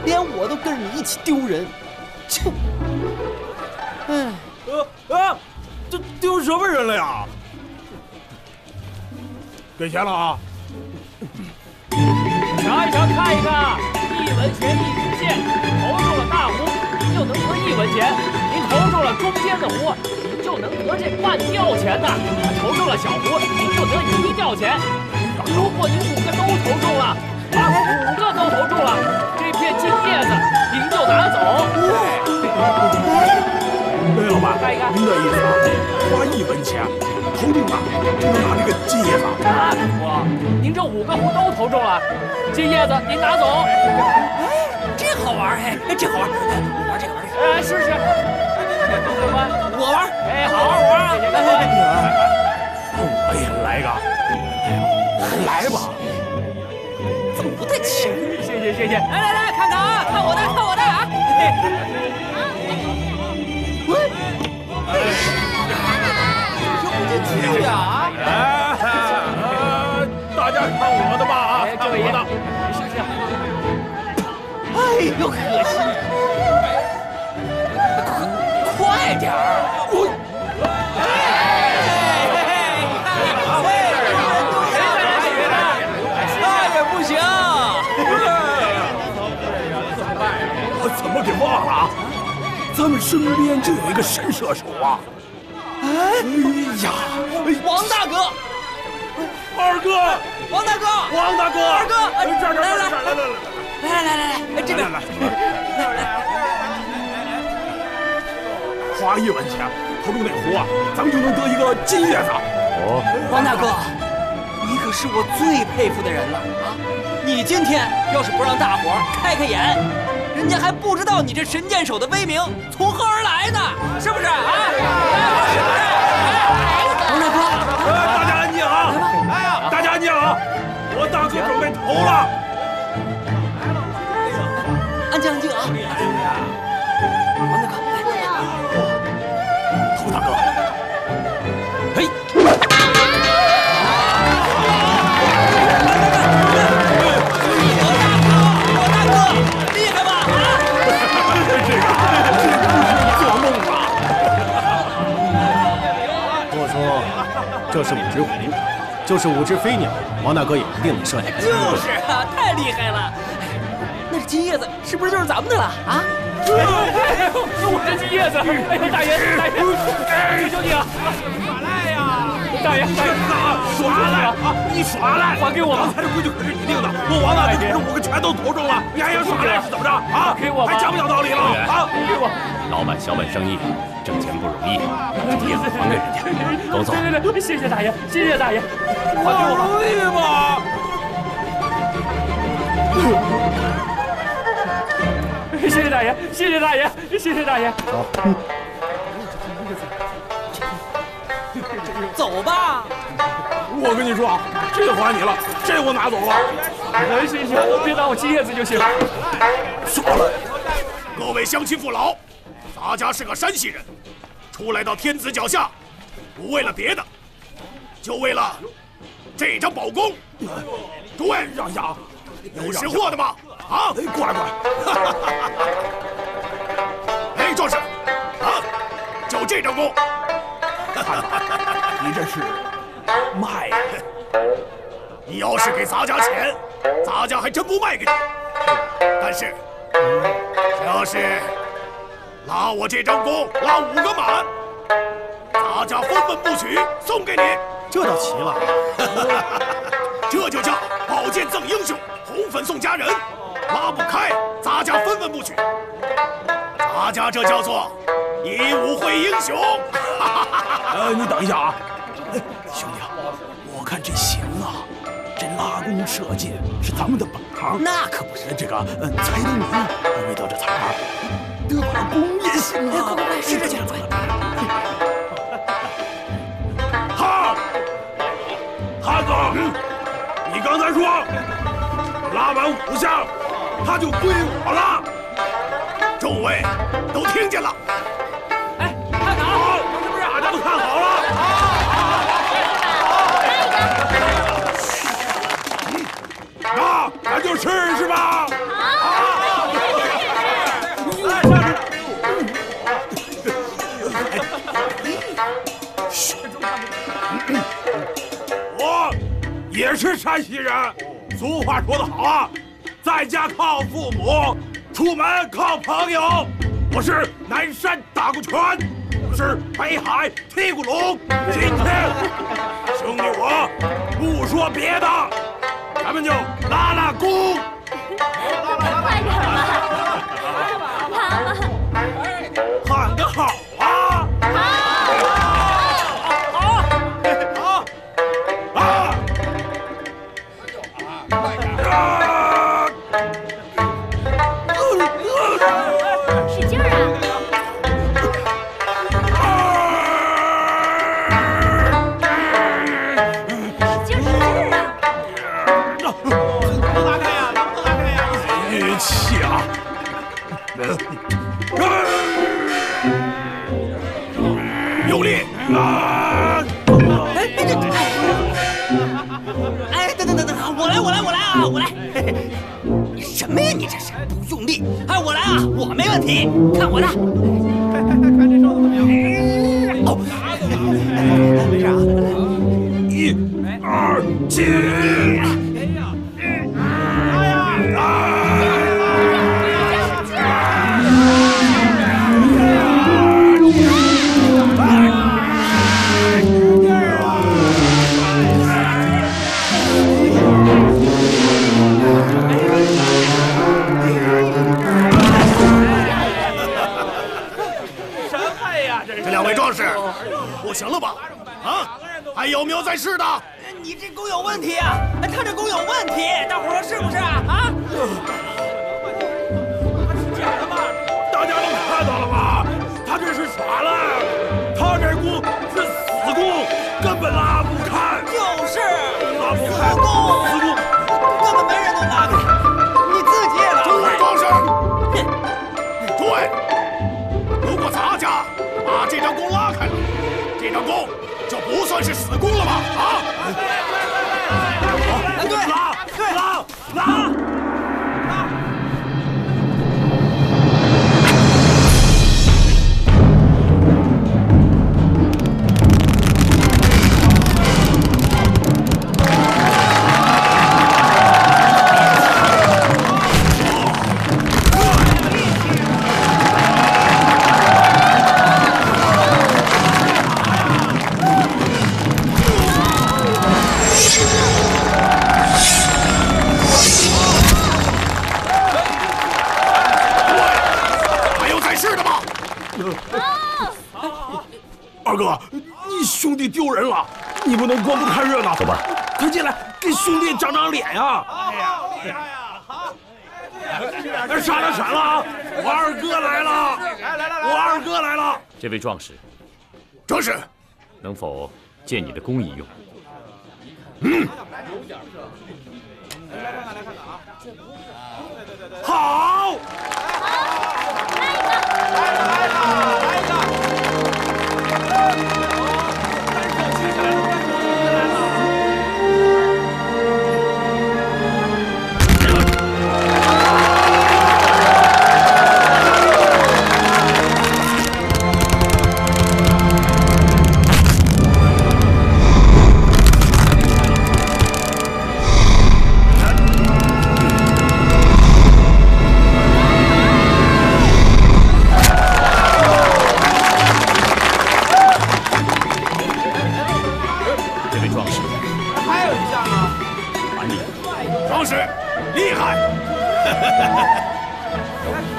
连我都跟着你一起丢人。切！这丢什么人了呀？给钱了啊！啥非常看一看，1文钱1直线，投中了大壶，您就能得1文钱；您投中了中间的壶，您就能得这半吊钱的；投中了小壶，您就得1吊钱。如果您5个都投中了，5个都投中了，这片金叶子您就拿走。老板，看一看，您的意思啊？花1文钱，投中了就能拿这个金叶子？那可不，您这5个壶都投中了，金叶子您拿走。这好玩哎，这好玩，玩这个玩这个。试试。我玩。好，我玩。我也来一个。来吧。怎么不带钱？谢谢。来，看看啊，看我的啊！这呀！大家看我的吧啊！看我的，是不是？哎呦，可惜！快点儿！那也不行。我怎么给忘了啊？咱们身边就有一个神射手啊！哎呀，王大哥，二哥，王大哥，二哥，这儿来，这边来，花1文钱投中那壶啊，咱们就能得一个金叶子。王大哥，你可是我最佩服的人了啊！你今天要是不让大伙儿开开眼，人家还不知道你这神箭手的威名从何而来呢，是不是啊？是不是？王大哥，大家安静啊！大家安静啊！我大哥准备投了。安静啊！王大哥，投大哥。嘿。这是5只狐，就是5只飞鸟，王大哥也一定能射下来。就是啊，太厉害了！那金叶子是不是就是咱们的了啊？我这金叶子，大爷，求求你啊！耍赖呀！大爷，耍赖啊！你耍赖，还给我！刚才这规矩可是你定的，我王大哥这5个全都投中了，你还想耍赖是怎么着啊？给我，还讲不讲道理了啊？给我！老板小本生意，挣钱不容易，金叶子还给人家，都走。谢谢大爷，谢谢大爷，还给我！容易吗？谢谢大爷，谢谢大爷，谢谢大爷。走吧。我跟你说，这还你了，这我拿走了。行，别拿我金叶子就行。说了，各位乡亲父老，咱家是个山西人，出来到天子脚下，不为了别的，就为了这张宝弓。诸位让下，有识货的吗？啊，过来。哎，壮士，啊，就这张弓。你这是卖呀？你要是给咱家钱，咱家还真不卖给你。但是，要是拉我这张弓拉5个满，咱家分文不取，送给你。这倒奇了，这就叫宝剑赠英雄，红粉送佳人。拉不开，咱家分文不取。咱家这叫做以武会英雄。你等一下啊！哎，兄弟啊，我看这行啊，这拉弓射箭是咱们的本行。那可不是。这个才得名，没得这彩儿，得把弓也行啊。快，是这样子。汉子，你刚才说拉完5下，他就归我了。众位都听见了？哎，看好，是不是？大家都看好了。那咱就试试吧。我也是山西人，俗话说得好啊，在家靠父母，出门靠朋友。我是南山打过拳，我是北海踢过龙。今天，兄弟我不说别的，咱们就拉拉弓。快点吧！喊个好啊！使劲啊！使劲啊！能拉开呀？能拉开呀？运气啊！用力啊！哎，等，我来啊，我来！什么呀，你这是不用力？哎，我来啊，我没问题，看我的！看这手怎么样？哦，没事啊。1、2、起！这两位壮士，不行了吧？啊，还有没有在世的？你这弓有问题啊！他这弓有问题，大伙说是不是啊？啊！大家都看到了吧？他这是耍赖，他这弓是死弓，根本拉不开。就是拉不开，死弓，根本没人能拉开，你自己也拉不开。壮士，诸位，如果咱家把这张弓拉开了，这张弓就不算是死弓了吧？啊！拉！二哥，你兄弟丢人了，你不能光顾看热闹。走吧，快进来，给兄弟长长脸呀！哎呀，厉害呀！好，闪了啊！我二哥来了！我二哥来了！这位壮士，壮士，能否借你的弓一用？好。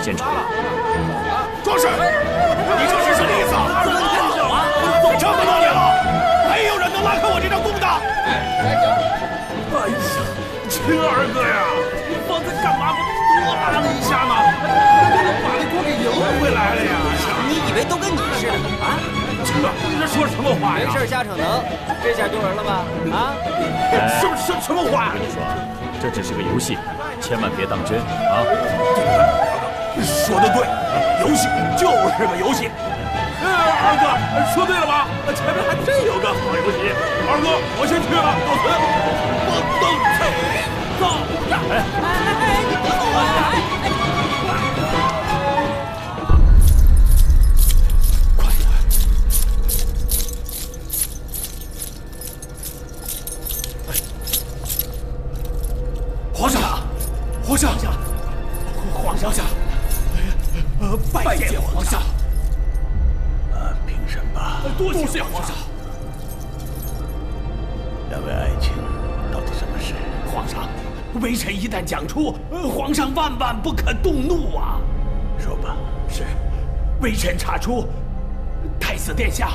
先撤。壮士，你这是什么意思啊？这么多年了，没有人能拉开我这张弓的。哎呀，秦二哥呀，你方才干嘛不多拉了一下呢？那就把那弓给赢回来了呀！你以为都跟你似的啊？你这说什么话呀？没事瞎逞能，这下丢人了吧？啊？什么话？我跟你说，这只是个游戏，千万别当真啊！说得对，游戏就是个游戏。二哥说对了吧？前面还真有个好游戏。二哥，我先去了，告辞。我等谁走呀？你不走啊！皇上，皇上，拜见皇上。平身吧。多谢皇上。两位爱卿，到底什么事？皇上，微臣一旦讲出，皇上万万不可动怒啊！说吧。是，微臣查出，太子殿下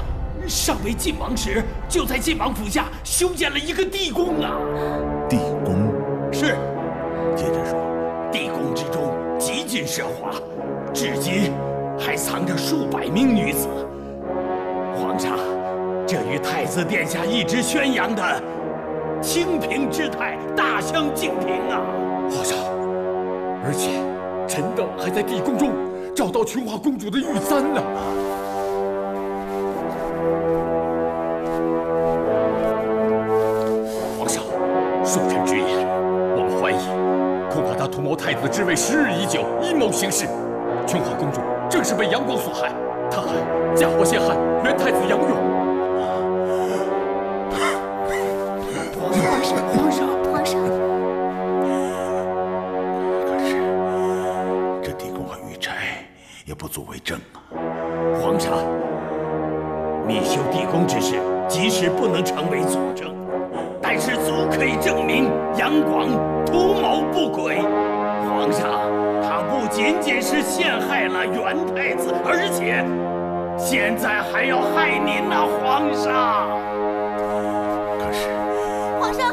尚未晋王时，就在晋王府下修建了一个地宫啊！地宫？是。接着说。地宫之中极尽奢华，至今还藏着数百名女子。皇上，这与太子殿下一直宣扬的清平之态大相径庭啊！皇上，而且臣等还在地宫中找到琼华公主的玉簪呢。皇上，恕臣直言，我们怀疑，恐怕他图谋太子之位时日已久，阴谋行事。琼华公主正是被杨广所害，他还嫁祸陷害元太子杨勇。皇上。可是这地宫和玉钗也不足为证啊。皇上，密修地宫之事，即使不能成为佐证，但是足可以证明杨广图谋不轨。皇上，他不仅仅是陷害了元太子，而且现在还要害您呐，皇上。可是，皇上，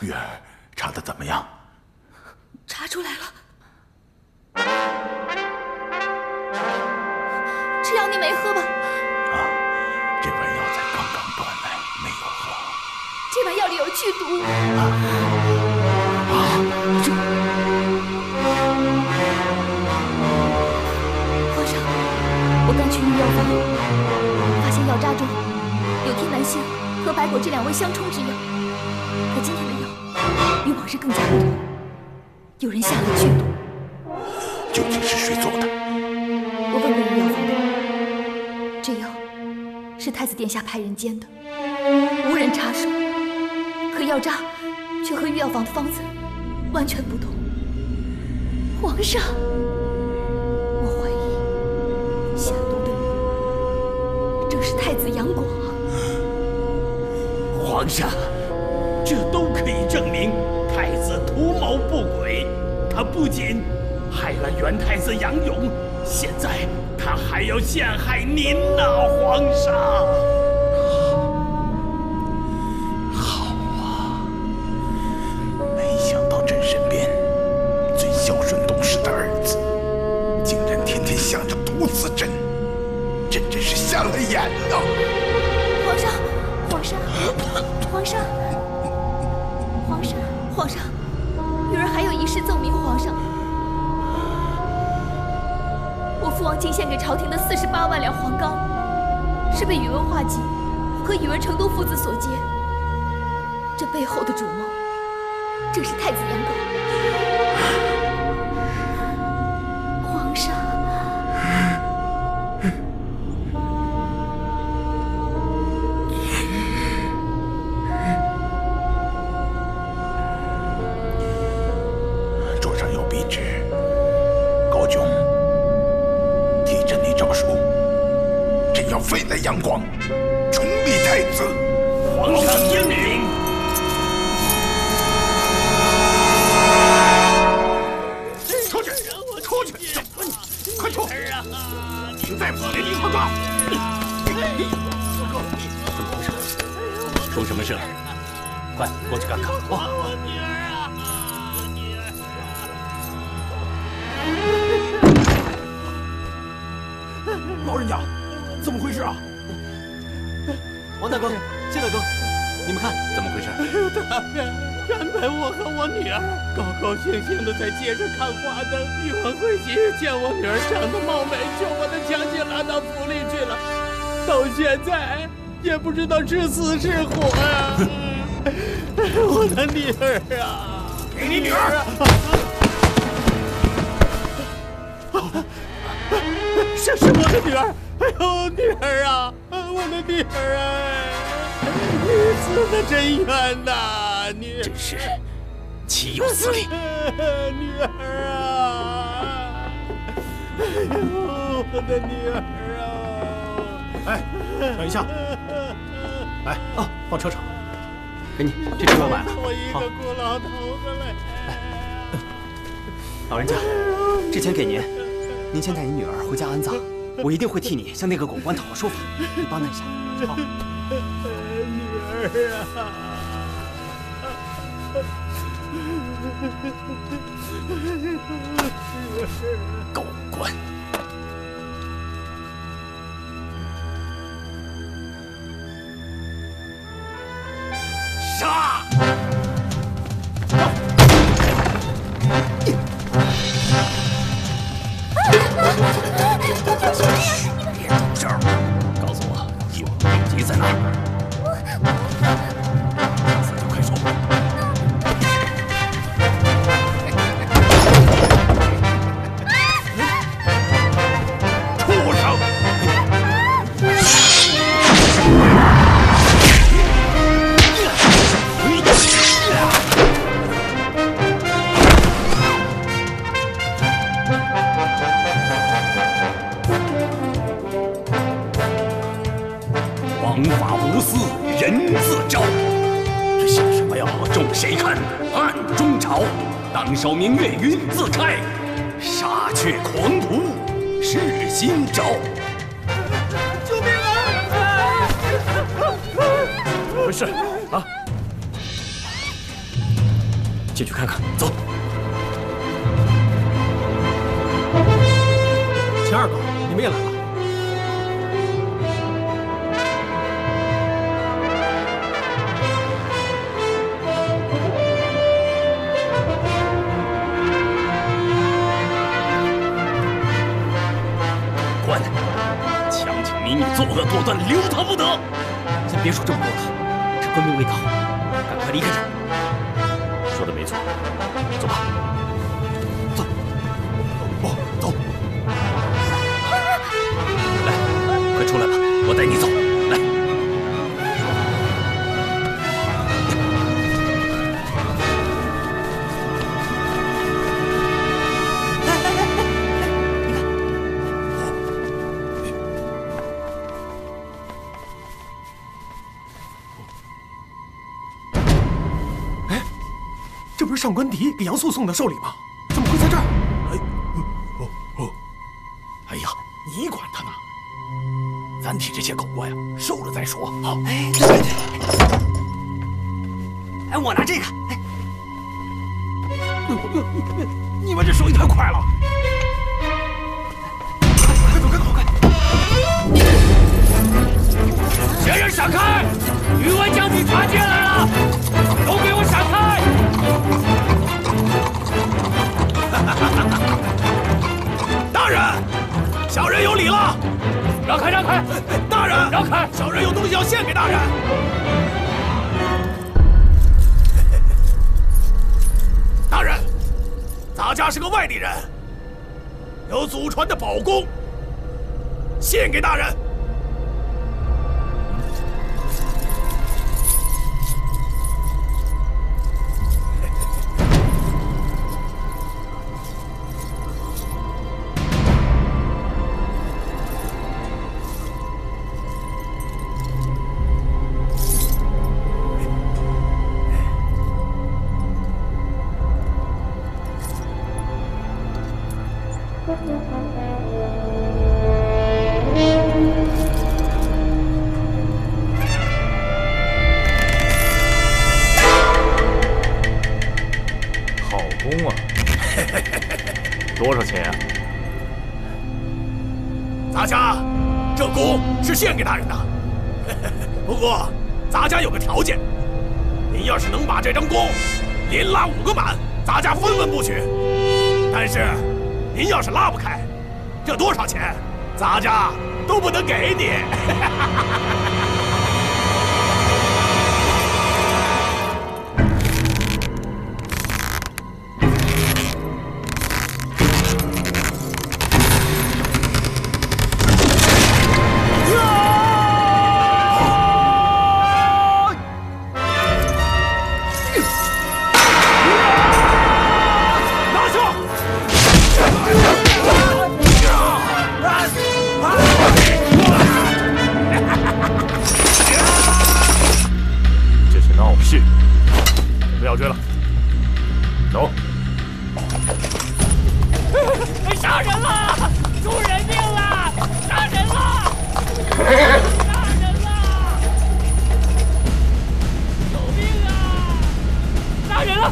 玉儿查得怎么样？查出来了。吃药你没喝吧？这碗药材刚刚端来，没有喝。这碗药里有剧毒。皇上，我刚去御药房，发现药渣中有天南星和白果这2味相冲之药。可今天的药比往日更加不同，有人下了剧毒。究竟是谁做的？我问过御药房的，这药是太子殿下派人煎的，无人插手。可药渣却和御药房的方子完全不同。皇上，我怀疑下毒的人正是太子杨广。皇上，这都可以证明太子图谋不轨。他不仅害了元太子杨勇，现在他还要陷害您呐，皇上。好啊，没想到朕身边最孝顺懂事的儿子，竟然天天想着毒死朕，朕真是瞎了眼了。皇上，女儿还有一事奏明皇上。我父王进献给朝廷的48万两黄冈，是被宇文化及和宇文成都父子所劫。这背后的主谋，正是太子杨广。皇上，桌上有笔纸，高炯，替朕拟诏书，朕要废了杨广，重立太子。皇上英明。出去！出去！快出！停在府里一块抓！怎么回事？出什么事了？快过去看看。老人家，怎么回事啊？王大哥，谢大哥，你们看，怎么回事？大人安排我和我女儿高高兴兴的在街上看花灯，宇文会稽见我女儿长得貌美，就把她强行拉到府里去了，到现在也不知道是死是活呀！我的女儿啊！给你女儿！是我的女儿！哎呦，女儿啊，我的女儿啊！你死得真冤呐，女儿！真是岂有此理！女儿啊！哎呦，我的女儿啊！哎，等一下，来啊，放车上。给你，这车我买了。我一个孤老头子嘞。老人家，这钱给您，您先带你女儿回家安葬，我一定会替你向那个狗官讨个说法，你帮他一下。好。女儿啊！狗官。杀！嘘，别动声，告诉我帝王病疾在哪儿？想死就快说。畜生！王法无私，人自招。这写什么呀？众谁看？暗中朝，当烧明月云自开。杀却狂徒，是心招。救命啊！怎么回事啊？进去看看，走。钱二狗，你们也来了。官，强请民女作恶多端，留他不得。先别说这么多了，这官兵未到，赶快离开这儿。说的没错，走吧。走。哦，走。来，快出来吧，我带你走。来。这不是上官迪给杨素送的寿礼吗？怎么会在这儿？哎呀，你管他呢！咱替这些狗官呀，收了再说。好。哎，对。哎，我拿这个。哎，你们这手也太快了！快走，快！别人闪开！宇文将军传进来了，都给我闪开！大人，小人有礼了。让开，让开！大人，让开！小人有东西要献给大人。大人，咱家是个外地人，有祖传的宝弓，献给大人。好弓啊！多少钱啊？咱家这弓是献给大人的，不过咱家有个条件，您要是能把这张弓连拉5个满，咱家分文不取。但是您要是拉不开，这多少钱，咱家都不能给你。走。杀人了！出人命了！杀人了！杀人了！救命啊！杀人了！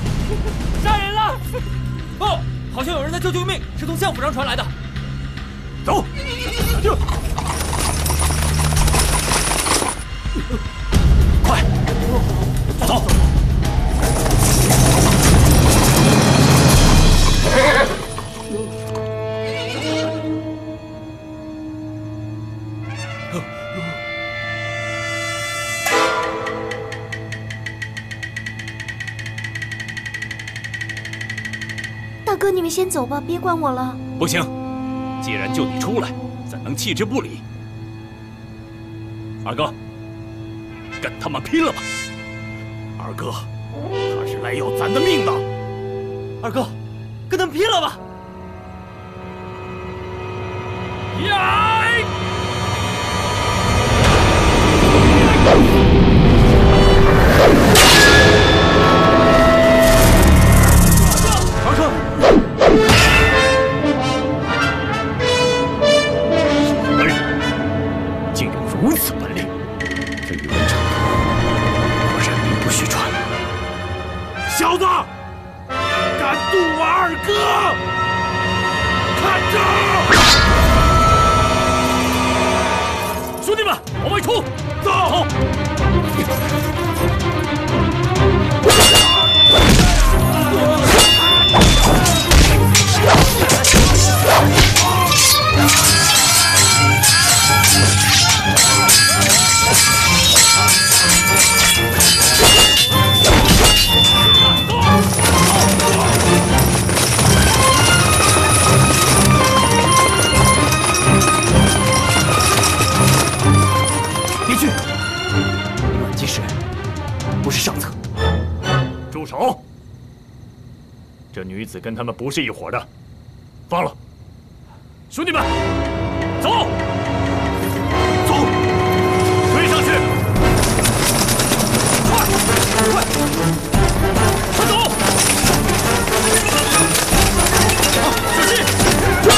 杀人了！哦，好像有人在救救命，是从相府上传来的。走，就。 快，走！大哥，你们先走吧，别管我了。不行，既然救你出来，怎能弃之不理？二哥。 跟他们拼了吧！二哥，他是来要咱的命的。二哥，跟他们拼了吧！呀！二哥，何人竟有如此本领？这宇文成。 不许传！小子，敢渡我二哥！看着！兄弟们，往外冲！走！别去！暖机室不是上策。住手！这女子跟他们不是一伙的，放了！兄弟们，走！走！追上去！快！快！快走！小心！ 啊！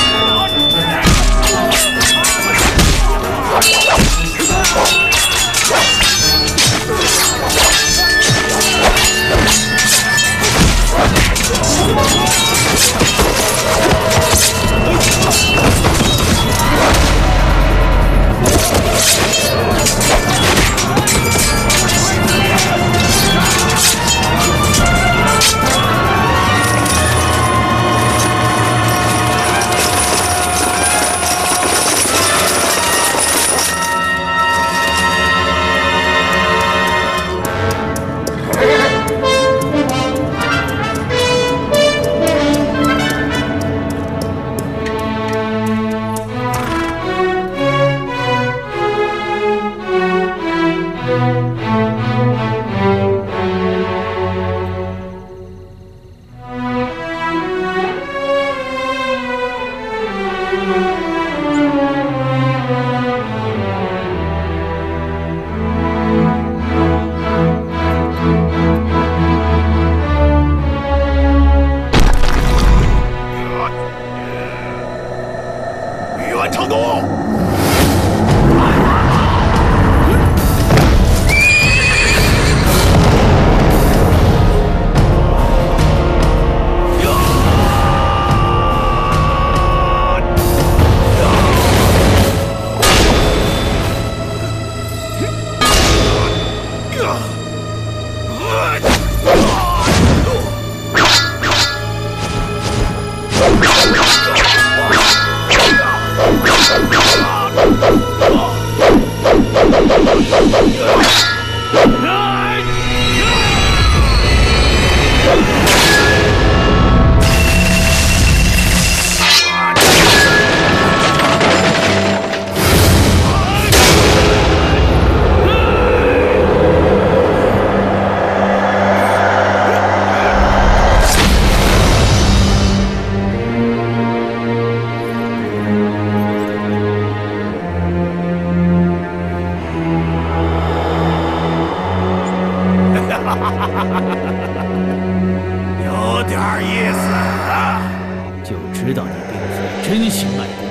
二爷死了，就知道你并非真心爱国。